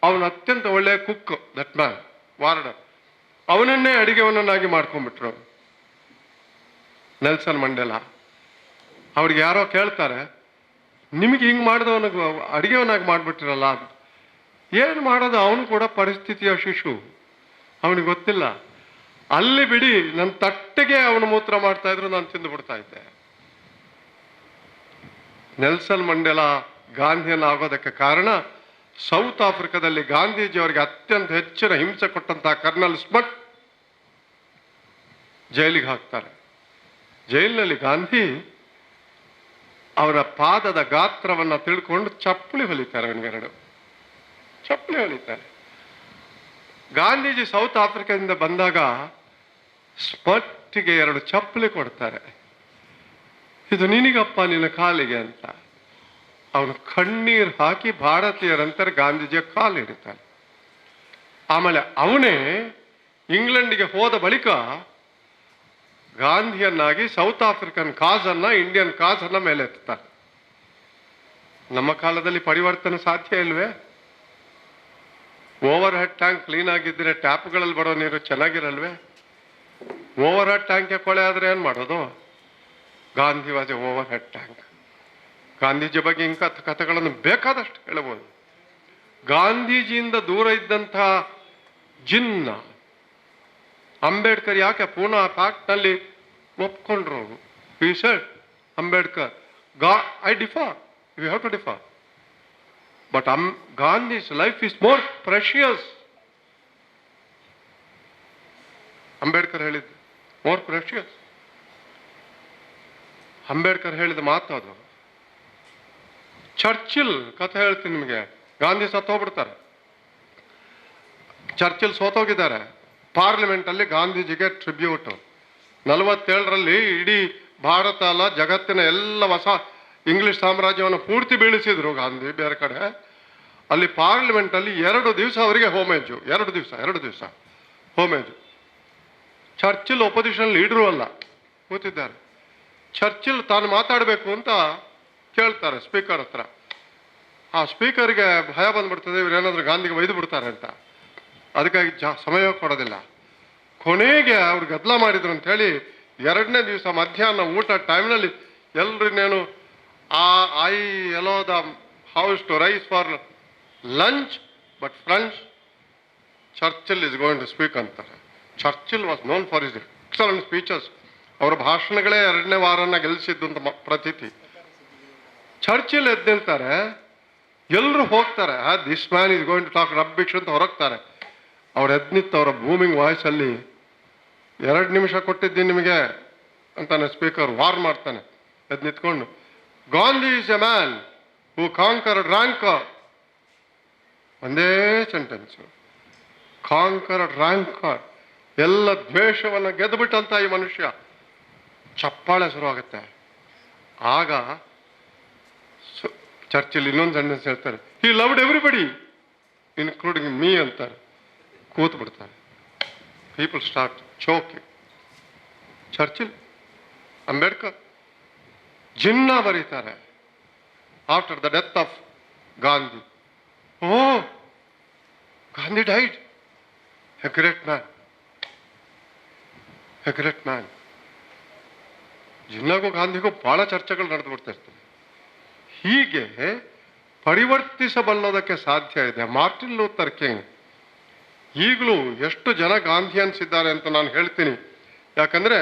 ಅವನು ಅತ್ಯಂತ ಒಳ್ಳೆಯ ಕುಕ್, ದಟ್ ಮ್ಯಾನ್ ವಾರ್ಡರ್. ಅವನನ್ನೇ ಅಡಿಗೆವನ್ನಾಗಿ ಮಾಡ್ಕೊಂಡ್ಬಿಟ್ರು ನೆಲ್ಸನ್ ಮಂಡೇಲಾ. ಅವ್ರಿಗೆ ಯಾರೋ ಕೇಳ್ತಾರೆ, ನಿಮಗೆ ಹಿಂಗೆ ಮಾಡಿದವನಿಗೆ ಅಡುಗೆವನಾಗಿ ಮಾಡಿಬಿಟ್ಟಿರಲ್ಲ ಅಂತ. ಏನು ಮಾಡೋದು, ಅವನು ಕೂಡ ಪರಿಸ್ಥಿತಿಯ ಶಿಶು, ಅವನಿಗೆ ಗೊತ್ತಿಲ್ಲ. ಅಲ್ಲಿ ಬಿಡಿ, ನನ್ನ ತಟ್ಟೆಗೆ ಅವನು ಮೂತ್ರ ಮಾಡ್ತಾ ಇದ್ರು, ನಾನು ತಿಂದು ಬಿಡ್ತಾ ಇದ್ದೆ. ನೆಲ್ಸನ್ ಮಂಡೇಲಾ ಗಾಂಧಿಯನ್ನ ಆಗೋದಕ್ಕೆ ಕಾರಣ, ಸೌತ್ ಆಫ್ರಿಕಾದಲ್ಲಿ ಗಾಂಧೀಜಿಯವರಿಗೆ ಅತ್ಯಂತ ಹೆಚ್ಚಿನ ಹಿಂಸೆ ಕೊಟ್ಟಂತಹ ಕರ್ನಲ್ ಸ್ಮಟ್ ಜೈಲಿಗೆ ಹಾಕ್ತಾರೆ. ಜೈಲಿನಲ್ಲಿ ಗಾಂಧಿ ಅವರ ಪಾದದ ಗಾತ್ರವನ್ನು ತಿಳ್ಕೊಂಡು ಚಪ್ಪಲಿ ಹೊಲಿತಾರೆ, ಅವನಿಗೆರಡು ಚಪ್ಪಲಿ ಹೊಲಿತಾರೆ. ಗಾಂಧೀಜಿ ಸೌತ್ ಆಫ್ರಿಕಾದಿಂದ ಬಂದಾಗ ಸ್ಮಟ್ಗೆ 2 ಚಪ್ಪಲಿ ಕೊಡ್ತಾರೆ. ಇದು ನಿನಗಪ್ಪ, ನಿನ್ನ ಕಾಲಿಗೆ ಅಂತ. ಅವನು ಕಣ್ಣೀರು ಹಾಕಿ ಭಾರತೀಯರಂತಾರೆ ಗಾಂಧೀಜಿಯ ಕಾಲು ಹಿಡಿತಾನೆ. ಆಮೇಲೆ ಅವನೇ ಇಂಗ್ಲೆಂಡಿಗೆ ಹೋದ ಬಳಿಕ ಗಾಂಧಿಯನ್ನಾಗಿ ಸೌತ್ ಆಫ್ರಿಕನ್ ಕಾಸನ್ನ, ಇಂಡಿಯನ್ ಕಾಸನ್ನ ಮೇಲೆ ಎತ್ತಾರೆ. ನಮ್ಮ ಕಾಲದಲ್ಲಿ ಪರಿವರ್ತನೆ ಸಾಧ್ಯ ಇಲ್ವೇ? ಓವರ್ ಹೆಡ್ ಟ್ಯಾಂಕ್ ಕ್ಲೀನ್ ಆಗಿದ್ರೆ ಟ್ಯಾಪ್ಗಳಲ್ಲಿ ಬರೋ ನೀರು ಚೆನ್ನಾಗಿರಲ್ವೇ? ಓವರ್ ಹೆಡ್ ಟ್ಯಾಂಕ್ಗೆ ಕೊಳೆ ಆದ್ರೆ ಏನ್ ಮಾಡೋದು? Gandhi was A over head tank. Gandhiji ಬಗ್ಗೆ ಇಂಥ ಕಥೆಗಳನ್ನು ಬೇಕಾದಷ್ಟು ಹೇಳಬಹುದು. ಗಾಂಧೀಜಿಯಿಂದ ದೂರ ಇದ್ದಂತಹ ಜಿನ್ನ ಅಂಬೇಡ್ಕರ್ ಯಾಕೆ Poona ಫ್ಯಾಕ್ಟ್ನಲ್ಲಿ ಒಪ್ಕೊಂಡ್ರು? he said, Ambedkar, I differ, you have to differ, but Gandhi's life is more precious. Ambedkar ಹೇಳಿದ್ದು more precious. ಅಂಬೇಡ್ಕರ್ ಹೇಳಿದ ಮಾತು ಅದು. ಚರ್ಚಿಲ್ ಕಥೆ ಹೇಳ್ತೀನಿ ನಿಮಗೆ. ಗಾಂಧಿ ಸತ್ತೋಗ್ಬಿಡ್ತಾರೆ, ಚರ್ಚಿಲ್ ಸೋತೋಗಿದ್ದಾರೆ. ಪಾರ್ಲಿಮೆಂಟ್ ಅಲ್ಲಿ ಗಾಂಧೀಜಿಗೆ ಟ್ರಿಬ್ಯೂಟ್ 47ರಲ್ಲಿ ಇಡೀ ಭಾರತ ಅಲ್ಲ, ಜಗತ್ತಿನ ಎಲ್ಲ ಹೊಸ ಇಂಗ್ಲಿಷ್ ಸಾಮ್ರಾಜ್ಯವನ್ನು ಪೂರ್ತಿ ಬೀಳಿಸಿದ್ರು ಗಾಂಧಿ ಬೇರೆ ಕಡೆ. ಅಲ್ಲಿ ಪಾರ್ಲಿಮೆಂಟ್ ಅಲ್ಲಿ 2 ದಿವಸ ಅವರಿಗೆ ಹೋಮೇಜು, 2 ದಿವಸ ಹೋಮೇಜು. ಚರ್ಚಿಲ್ ಒಪೋಸಿಷನ್ ಲೀಡರು ಅಲ್ಲ, ಕೂತಿದ್ದಾರೆ. ಚರ್ಚಿಲ್ ತಾನು ಮಾತಾಡಬೇಕು ಅಂತ ಕೇಳ್ತಾರೆ ಸ್ಪೀಕರ್ ಹತ್ರ. ಆ ಸ್ಪೀಕರ್ಗೆ ಭಯ ಬಂದ್ಬಿಡ್ತದೆ, ಇವ್ರೇನಾದ್ರೂ ಗಾಂಧಿಗೆ ಒಯ್ದು ಬಿಡ್ತಾರೆ ಅಂತ. ಅದಕ್ಕಾಗಿ ಸಮಯ ಕೊಡೋದಿಲ್ಲ. ಕೊನೆಗೆ ಅವ್ರು ಗದ್ದಲ ಮಾಡಿದ್ರು ಅಂತ ಹೇಳಿ 2ನೇ ದಿವಸ ಮಧ್ಯಾಹ್ನ ಊಟ ಟೈಮ್ನಲ್ಲಿ ಎಲ್ರಿನೇನು I allow the house to rise for lunch, but French Churchill is going to speak ಅಂತಾರೆ. Churchill was known for his excellent speeches. ಅವರ ಭಾಷಣಗಳೇ 2ನೇ ವಾರನ ಗೆಲ್ಲಿಸಿದ್ದು ಅಂತ ಪ್ರತೀತಿ. ಚರ್ಚಿಲ್ ಎದ್ದು ನಿಲ್ತಾರೆ, ಎಲ್ಲರೂ ಹೋಗ್ತಾರೆ. This man is going to talk rubbish ಅಂತ ಹೊರಗ್ತಾರೆ. ಅವ್ರು ಎದ್ದು ನಿಂತು ಅವರ ಬೂಮಿಂಗ್ ವಾಯ್ಸಲ್ಲಿ 2 ನಿಮಿಷ ಕೊಟ್ಟಿದ್ದೀನಿ ನಿಮಗೆ ಅಂತಾನೆ ಸ್ಪೀಕರ್ ವಾರ್ ಮಾಡ್ತಾನೆ. ಎದ್ದು ನಿಂತ್ಕೊಂಡು, Gandhi is A man who conquered ranker. ಒಂದೇ ಸೆಂಟೆನ್ಸು, ಕಾಂಕರ್ಡ್ ರ್ಯಾಂಕರ್. ಎಲ್ಲ ದ್ವೇಷವನ್ನು ಗೆದ್ದುಬಿಟ್ಟಂತ ಈ ಮನುಷ್ಯ. ಚಪ್ಪಾಳೆ ಶುರುವಾಗುತ್ತೆ. ಆಗ ಚರ್ಚಿಲ್ ಇನ್ನೊಂದು ಸೆಂಟೆನ್ಸ್ ಹೇಳ್ತಾರೆ, he loved everybody including me ಅಂತಾರೆ. ಕೂತು ಬಿಡ್ತಾರೆ. People start choking. Churchill, Ambedkar Jinnah ಬರೀತಾರೆ after the death of Gandhi. Oh, Gandhi died, a great man, a great man. ಜಿನ್ನಾಗೂ ಗಾಂಧಿಗೂ ಬಹಳ ಚರ್ಚೆಗಳು ನಡೆದು ಬಿಡ್ತಾ ಇರ್ತವೆ. ಹೀಗೆ ಪರಿವರ್ತಿಸಬಲ್ಲೋದಕ್ಕೆ ಸಾಧ್ಯ ಇದೆ. ಮಾರ್ಟಿನ್ ಲೂಥರ್ ಕಿಂಗ್ ಈಗಲೂ ಎಷ್ಟು ಜನ ಗಾಂಧಿ ಅನ್ಸಿದ್ದಾರೆ ಅಂತ ನಾನು ಹೇಳ್ತೀನಿ. ಯಾಕಂದ್ರೆ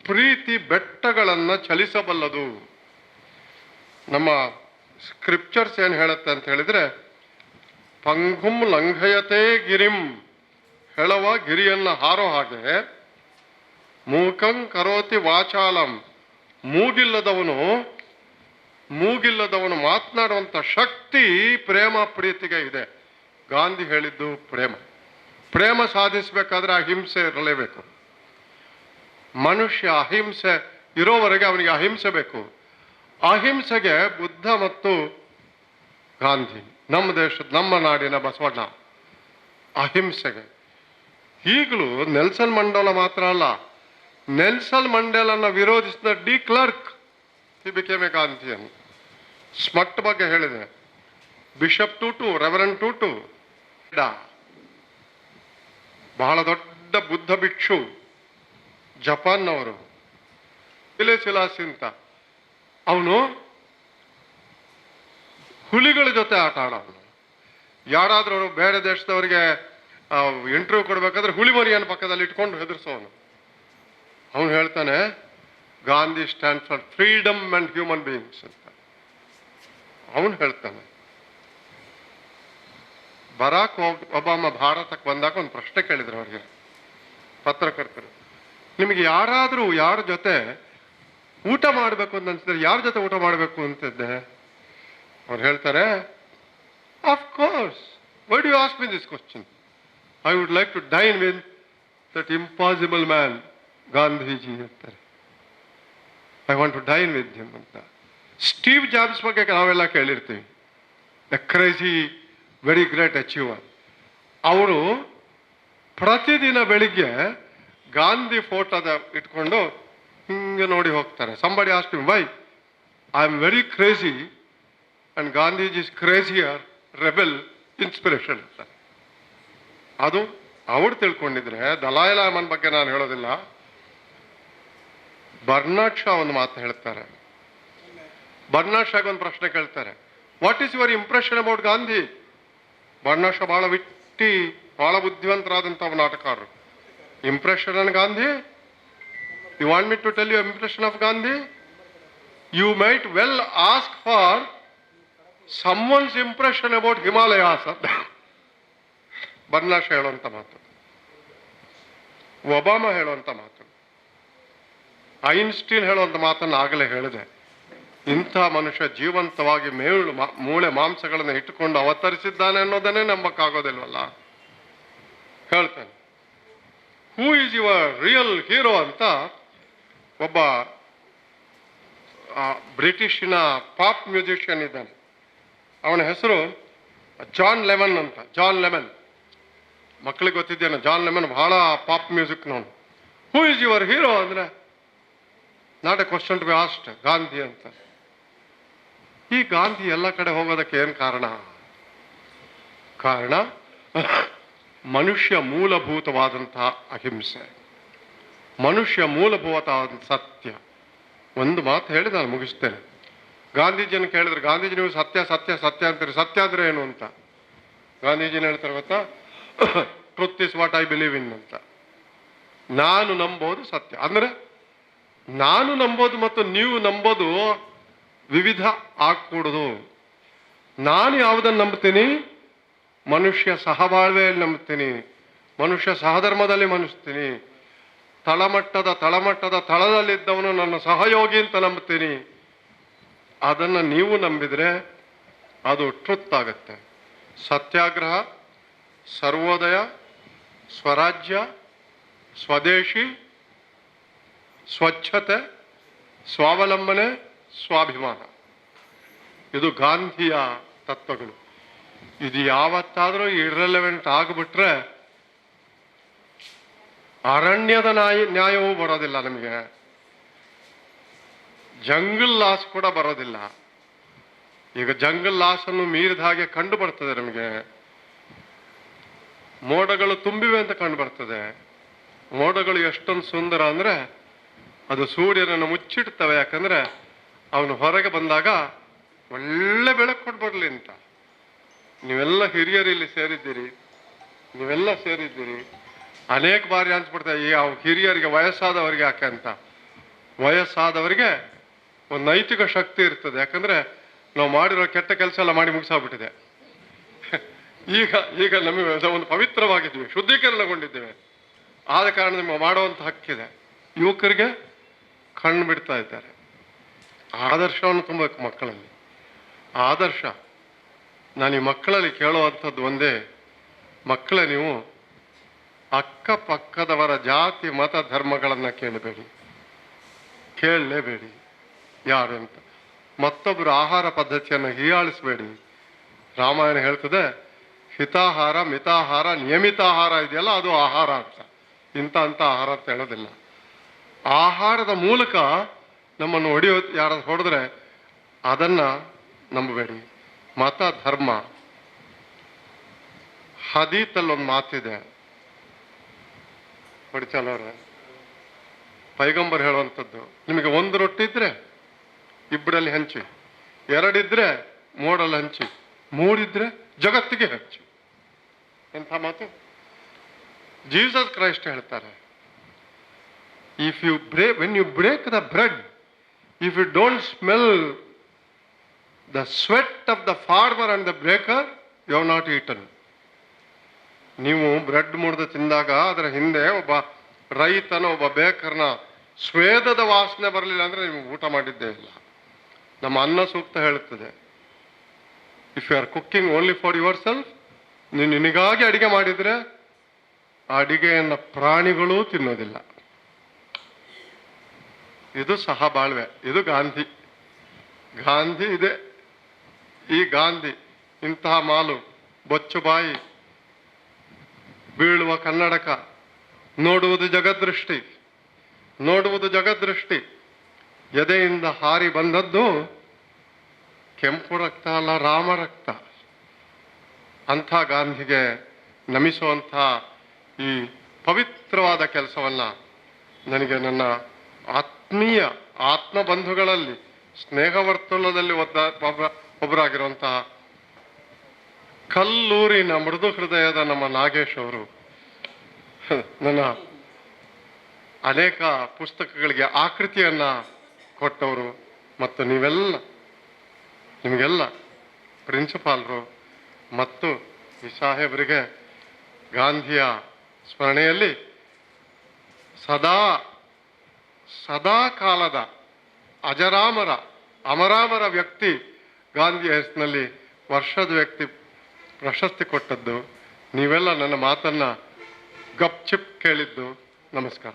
ಪ್ರೀತಿ ಬೆಟ್ಟಗಳನ್ನು ಚಲಿಸಬಲ್ಲದು. ನಮ್ಮ ಸ್ಕ್ರಿಪ್ಚರ್ಸ್ ಏನು ಹೇಳುತ್ತೆ ಅಂತ ಹೇಳಿದ್ರೆ, ಪಂಗುಂ ಲಂಘಯತೆ ಗಿರಿಂ, ಹೆಳವ ಗಿರಿಯನ್ನ ಹಾರೋ ಹಾಗೆ, ಮೂಕಂ ಕರೋತಿ ವಾಚಾಲಂ, ಮೂಗಿಲ್ಲದವನು ಮಾತನಾಡುವಂಥ ಶಕ್ತಿ ಪ್ರೇಮ ಪ್ರೀತಿಗೆ ಇದೆ. ಗಾಂಧಿ ಹೇಳಿದ್ದು ಪ್ರೇಮ ಸಾಧಿಸಬೇಕಾದ್ರೆ ಅಹಿಂಸೆ ಇರಲೇಬೇಕು. ಮನುಷ್ಯ ಅಹಿಂಸೆ ಇರೋವರೆಗೆ ಅವನಿಗೆ ಅಹಿಂಸೆ ಬೇಕು. ಅಹಿಂಸೆಗೆ ಬುದ್ಧ ಮತ್ತು ಗಾಂಧಿ, ನಮ್ಮ ದೇಶದ ನಮ್ಮ ನಾಡಿನ ಬಸವಣ್ಣ ಅಹಿಂಸೆಗೆ. ಈಗಲೂ ನೆಲ್ಸನ್ ಮಂಡೇಲಾ ಮಾತ್ರ ಅಲ್ಲ, ನೆಲ್ಸನ್ ಮಂಡೇಲನ್ನ ವಿರೋಧಿಸಿದ de Klerk, he became a Gandhian. Smuts ಬಗ್ಗೆ ಹೇಳಿದೆ, ಬಿಷಪ್ ಟೂಟು, ರೆವರೆಂಡ್ ಟೂಟು, ಬಹಳ ದೊಡ್ಡ ಬುದ್ಧ ಭಿಕ್ಷು ಜಪಾನ್ನವರು, ಸಿಲಾಸಿ ಅಂತ. ಅವನು ಹುಲಿಗಳ ಜೊತೆ ಆಟ ಆಡೋನು. ಯಾರಾದರೂ ಬೇರೆ ದೇಶದವರಿಗೆ ಇಂಟರ್ವ್ಯೂ ಕೊಡ್ಬೇಕಾದ್ರೆ ಹುಲಿ ಮರಿಯನ್ನು ಪಕ್ಕದಲ್ಲಿ ಇಟ್ಕೊಂಡು ಹೆದರ್ಸೋನು. ಅವನು ಹೇಳ್ತಾನೆ Gandhi stand for freedom and human beings ಅಂತ ಅವನು ಹೇಳ್ತಾನೆ. ಬರಾಕ್ ಒಬಾಮ ಭಾರತಕ್ಕೆ ಬಂದಾಗ ಒಂದು ಪ್ರಶ್ನೆ ಕೇಳಿದ್ರು ಅವರಿಗೆ ಪತ್ರಕರ್ತರು, ನಿಮಗೆ ಯಾರಾದರೂ ಯಾರ ಜೊತೆ ಊಟ ಮಾಡಬೇಕು ಅಂತ ಅನ್ಸಿದ್ರೆ ಯಾರ ಜೊತೆ ಊಟ ಮಾಡಬೇಕು ಅಂತಿದ್ದೆ? ಅವ್ರು ಹೇಳ್ತಾರೆ, of course, why do you ask me this question? I would like to dine with that impossible man Gandhiji ಅಂತಾರೆ. I want to dine with him ಅಂತ. ಸ್ಟೀವ್ ಜಾಬ್ಸ್ ಬಗ್ಗೆ ನಾವೆಲ್ಲ ಕೇಳಿರ್ತೀವಿ, the crazy very great achiever. ಅವರು ಪ್ರತಿದಿನ ಬೆಳಿಗ್ಗೆ ಗಾಂಧಿ ಫೋಟೋದ ಇಟ್ಕೊಂಡು ಹಿಂಗೆ ನೋಡಿ ಹೋಗ್ತಾರೆ. Somebody asked him, why? I am very crazy and Gandhiji is crazier rebel inspiration ಅಂತ. ಅದು ಅವ್ರು ತಿಳ್ಕೊಂಡಿದ್ರೆ. ದಲಾಯ್ ಲಾಮನ್ ಬಗ್ಗೆ ನಾನು ಹೇಳೋದಿಲ್ಲ. ಬರ್ನಾಡ್ ಶಾ ಒಂದು ಮಾತು ಹೇಳ್ತಾರೆ. ಬರ್ನಾಡ್ ಶಾಗೆ ಒಂದು ಪ್ರಶ್ನೆ ಕೇಳ್ತಾರೆ, what is your impression about Gandhi? Bernard Shaw ಬಹಳ ವಿಟ್ಟಿ, ಬಹಳ ಬುದ್ಧಿವಂತರಾದಂಥ ನಾಟಕರು. Impression on Gandhi? You want me to tell you impression of Gandhi? You might well ask for someone's impression about Himalayas ಅಂತ ಬರ್ನಾಡ್ ಶಾ ಹೇಳುವಂಥ ಮಾತು, ಒಬಾಮ ಹೇಳುವಂಥ ಮಾತು, ಐನ್ಸ್ಟೀನ್ ಹೇಳುವಂಥ ಮಾತನ್ನು ಆಗಲೇ ಹೇಳಿದೆ. ಇಂಥ ಮನುಷ್ಯ ಜೀವಂತವಾಗಿ ಮೂಳೆ ಮಾಂಸಗಳನ್ನು ಇಟ್ಟುಕೊಂಡು ಅವತರಿಸಿದ್ದಾನೆ ಅನ್ನೋದನ್ನೇ ನಂಬಕ್ಕಾಗೋದಿಲ್ವಲ್ಲ. ಹೇಳ್ತಾನೆ, who is your real hero ಅಂತ ಒಬ್ಬ ಬ್ರಿಟಿಷಿನ ಪಾಪ್ ಮ್ಯೂಸಿಷಿಯನ್ ಇದ್ದಾನೆ. ಅವನ ಹೆಸರು ಜಾನ್ ಲೆಮನ್ ಅಂತ. ಜಾನ್ ಲೆಮನ್ ಮಕ್ಕಳಿಗೆ ಗೊತ್ತಿದ್ದೇನೆ. ಜಾನ್ ಲೆಮನ್ ಬಹಳ ಪಾಪ್ ಮ್ಯೂಸಿಕ್ನವನು. ಹೂ ಈಸ್ ಯುವರ್ ಹೀರೋ ಅಂದ್ರೆ not a question to be asked, Gandhi ಅಂತ. ಈ ಗಾಂಧಿ ಎಲ್ಲ ಕಡೆ ಹೋಗೋದಕ್ಕೆ ಏನು ಕಾರಣ? ಕಾರಣ ಮನುಷ್ಯ ಮೂಲಭೂತವಾದಂತಹ ಅಹಿಂಸೆ, ಮನುಷ್ಯ ಮೂಲಭೂತವಾದ ಸತ್ಯ. ಒಂದು ಮಾತು ಹೇಳಿ ನಾನು ಮುಗಿಸ್ತೇನೆ. ಗಾಂಧೀಜಿಯನ್ನು ಕೇಳಿದ್ರೆ, ಗಾಂಧೀಜಿ ನೀವು ಸತ್ಯ ಸತ್ಯ ಸತ್ಯ ಅಂತೀರಿ, ಸತ್ಯ ಅಂದ್ರೆ ಏನು ಅಂತ. ಗಾಂಧೀಜಿನ ಹೇಳ್ತಾರೆ ಗೊತ್ತಾ, truth is what I believe in ಅಂತ. ನಾನು ನಂಬೋದು ಸತ್ಯ ಅಂದ್ರೆ, ನಾನು ನಂಬೋದು ಮತ್ತು ನೀವು ನಂಬೋದು ವಿವಿಧ ಆಗ್ಕೂಡುದು. ನಾನು ಯಾವುದನ್ನು ನಂಬ್ತೀನಿ? ಮನುಷ್ಯ ಸಹಬಾಳ್ವೆಯಲ್ಲಿ ನಂಬ್ತೀನಿ, ಮನುಷ್ಯ ಸಹಧರ್ಮದಲ್ಲಿ ಮನುಷ್ಯತೀನಿ, ತಳಮಟ್ಟದ ತಳದಲ್ಲಿದ್ದವನು ನನ್ನ ಸಹಯೋಗಿ ಅಂತ ನಂಬ್ತೀನಿ. ಅದನ್ನು ನೀವು ನಂಬಿದ್ರೆ ಅದು ಟ್ರುತ್ ಆಗುತ್ತೆ. ಸತ್ಯಾಗ್ರಹ, ಸರ್ವೋದಯ, ಸ್ವರಾಜ್ಯ, ಸ್ವದೇಶಿ, ಸ್ವಚ್ಛತೆ, ಸ್ವಾವಲಂಬನೆ, ಸ್ವಾಭಿಮಾನ, ಇದು ಗಾಂಧಿಯ ತತ್ವಗಳು. ಇದು ಯಾವತ್ತಾದರೂ ಇರ್ರೆಲೆವೆಂಟ್ ಆಗಿಬಿಟ್ರೆ ಅರಣ್ಯದ ನ್ಯಾಯವೂ ಬರೋದಿಲ್ಲ ನಮಗೆ, ಜಂಗಲ್ ಲಾಸ್ ಕೂಡ ಬರೋದಿಲ್ಲ. ಈಗ ಜಂಗಲ್ ಲಾಸ್ ಅನ್ನು ಮೀರಿದ ಹಾಗೆ ಕಂಡು ಬರ್ತದೆ ನಮಗೆ. ಮೋಡಗಳು ತುಂಬಿವೆ ಅಂತ ಕಂಡು ಬರ್ತದೆ. ಮೋಡಗಳು ಎಷ್ಟೊಂದು ಸುಂದರ ಅಂದ್ರೆ ಅದು ಸೂರ್ಯನನ್ನು ಮುಚ್ಚಿಡ್ತವೆ. ಯಾಕಂದ್ರೆ ಅವನು ಹೊರಗೆ ಬಂದಾಗ ಒಳ್ಳೆ ಬೆಳಕು ಕೊಡ್ಬರ್ಲಿ ಅಂತ. ನೀವೆಲ್ಲ ಹಿರಿಯರು ಇಲ್ಲಿ ಸೇರಿದ್ದೀರಿ, ನೀವೆಲ್ಲ ಸೇರಿದ್ದೀರಿ. ಅನೇಕ ಬಾರಿ ಅನ್ಸ್ಬಿಡ್ತಾರೆ, ಈ ಹಿರಿಯರಿಗೆ ವಯಸ್ಸಾದವರಿಗೆ ಯಾಕೆ ಅಂತ. ವಯಸ್ಸಾದವರಿಗೆ ಒಂದು ನೈತಿಕ ಶಕ್ತಿ ಇರ್ತದೆ. ಯಾಕಂದ್ರೆ ನಾವು ಮಾಡಿರೋ ಕೆಟ್ಟ ಕೆಲಸ ಎಲ್ಲ ಮಾಡಿ ಮುಗಿಸಾಗ್ಬಿಟ್ಟಿದೆ. ಈಗ ನಮಗೆ ಒಂದು ಪವಿತ್ರವಾಗಿದ್ದೀವಿ, ಶುದ್ಧೀಕರಣಗೊಂಡಿದ್ದೇವೆ. ಆದ ಕಾರಣ ನಿಮಗೆ ಮಾಡುವಂಥ ಹಕ್ಕಿದೆ. ಯುವಕರಿಗೆ ಕಣ್ಣು ಬಿಡ್ತಾ ಇದ್ದಾರೆ. ಆದರ್ಶವನ್ನು ತುಂಬಬೇಕು ಮಕ್ಕಳಲ್ಲಿ. ಆದರ್ಶ ನಾನು ಈ ಮಕ್ಕಳಲ್ಲಿ ಕೇಳುವಂಥದ್ದು ಒಂದೇ, ಮಕ್ಕಳೇ ನೀವು ಅಕ್ಕಪಕ್ಕದವರ ಜಾತಿ ಮತ ಧರ್ಮಗಳನ್ನು ಕೇಳಲೇಬೇಡಿ ಯಾರು ಅಂತ. ಮತ್ತೊಬ್ಬರು ಆಹಾರ ಪದ್ಧತಿಯನ್ನು ಹೀಯಾಳಿಸಬೇಡಿ. ರಾಮಾಯಣ ಹೇಳ್ತದೆ, ಹಿತಾಹಾರ, ಮಿತಾಹಾರ, ನಿಯಮಿತಾಹಾರ ಇದೆಯಲ್ಲ ಅದು ಆಹಾರ ಅಂತ. ಇಂಥ ಆಹಾರ ಅಂತ ಹೇಳೋದಿಲ್ಲ. ಆಹಾರದ ಮೂಲಕ ನಮ್ಮನ್ನು ಯಾರು ಹೊಡೆದ್ರೆ ಅದನ್ನ ನಂಬಬೇಡಿ. ಮತ ಧರ್ಮ, ಹದೀತಲ್ಲೊಂದು ಮಾತಿದೆ, ಪಡಿಚಲವ್ರೆ, ಪೈಗಂಬರ್ ಹೇಳುವಂಥದ್ದು, ನಿಮಗೆ ಒಂದು ರೊಟ್ಟಿ ಇದ್ರೆ ಇಬ್ಬರಲ್ಲಿ ಹಂಚಿ, ಎರಡಿದ್ರೆ ಮೋಡಲ್ಲಿ ಹಂಚಿ, ಮೂಡಿದ್ರೆ ಜಗತ್ತಿಗೆ ಹಂಚು. ಎಂಥ ಮಾತು ಜೀಸಸ್ ಕ್ರೈಸ್ಟ್ ಹೇಳ್ತಾರೆ. when you break the bread, if you don't smell the sweat of the farmer and the breaker, you have not eaten. ನೀವು ಬ್ರೆಡ್ ಮುರಿದು ತಿಂದಾಗ ಅದರ ಹಿಂದೆ ಒಬ್ಬ ರೈತನ, ಒಬ್ಬ ಬೇಕರ್ನ ಸ್ವೇದದ ವಾಸನೆ ಬರಲಿಲ್ಲ ಅಂದ್ರೆ ನೀವು ಊಟ ಮಾಡಿದ್ದೇ ಇಲ್ಲ. ನಮ್ಮ ಅನ್ನ ಸೂಕ್ತ ಹೇಳುತ್ತದೆ, if you are cooking only for yourself, ನೀನು ನಿನಗಾಗಿ ಅಡಿಗೆ ಮಾಡಿದ್ರೆ ಆ ಅಡಿಗೆಯನ್ನು ಪ್ರಾಣಿಗಳೂ ತಿನ್ನೋದಿಲ್ಲ. ಇದು ಸಹ ಬಾಳ್ವೆ. ಇದು ಗಾಂಧಿ ಇದೆ. ಈ ಗಾಂಧಿ ಇಂತಹ ಮಾಲು, ಬೊಚ್ಚು ಬಾಯಿ, ಬೀಳುವ ಕನ್ನಡಕ, ನೋಡುವುದು ಜಗದೃಷ್ಟಿ, ಎದೆಯಿಂದ ಹಾರಿ ಬಂದದ್ದು ಕೆಂಪು ರಕ್ತ ಅಲ್ಲ, ರಾಮ ರಕ್ತ. ಅಂಥ ಗಾಂಧಿಗೆ ನಮಿಸುವಂಥ ಈ ಪವಿತ್ರವಾದ ಕೆಲಸವನ್ನ ನನಗೆ ನನ್ನ ಆತ್ಮೀಯ ಆತ್ಮಬಂಧುಗಳಲ್ಲಿ, ಸ್ನೇಹವರ್ತುಲದಲ್ಲಿ ಒಬ್ಬರಾಗಿರುವಂತಹ ಕಲ್ಲೂರಿನ ಮೃದು ಹೃದಯದ ನಮ್ಮ ನಾಗೇಶ್ ಅವರು ನನ್ನ ಅನೇಕ ಪುಸ್ತಕಗಳಿಗೆ ಆಕೃತಿಯನ್ನ ಕೊಟ್ಟವರು, ಮತ್ತು ನಿಮಗೆಲ್ಲ ಪ್ರಿನ್ಸಿಪಾಲ್ರು ಮತ್ತು ಈ ಸಾಹೇಬರಿಗೆ ಗಾಂಧಿಯ ಸ್ಮರಣೆಯಲ್ಲಿ ಸದಾ ಕಾಲದ ಅಮರಾಮರ ವ್ಯಕ್ತಿ ಗಾಂಧಿಯ ಹೆಸರಿನಲ್ಲಿ ವರ್ಷದ ವ್ಯಕ್ತಿ ಪ್ರಶಸ್ತಿ ಕೊಟ್ಟದ್ದು. ನೀವೆಲ್ಲ ನನ್ನ ಮಾತನ್ನ ಗಪ್ ಚಿಪ್ ಕೇಳಿದ್ದು. ನಮಸ್ಕಾರ.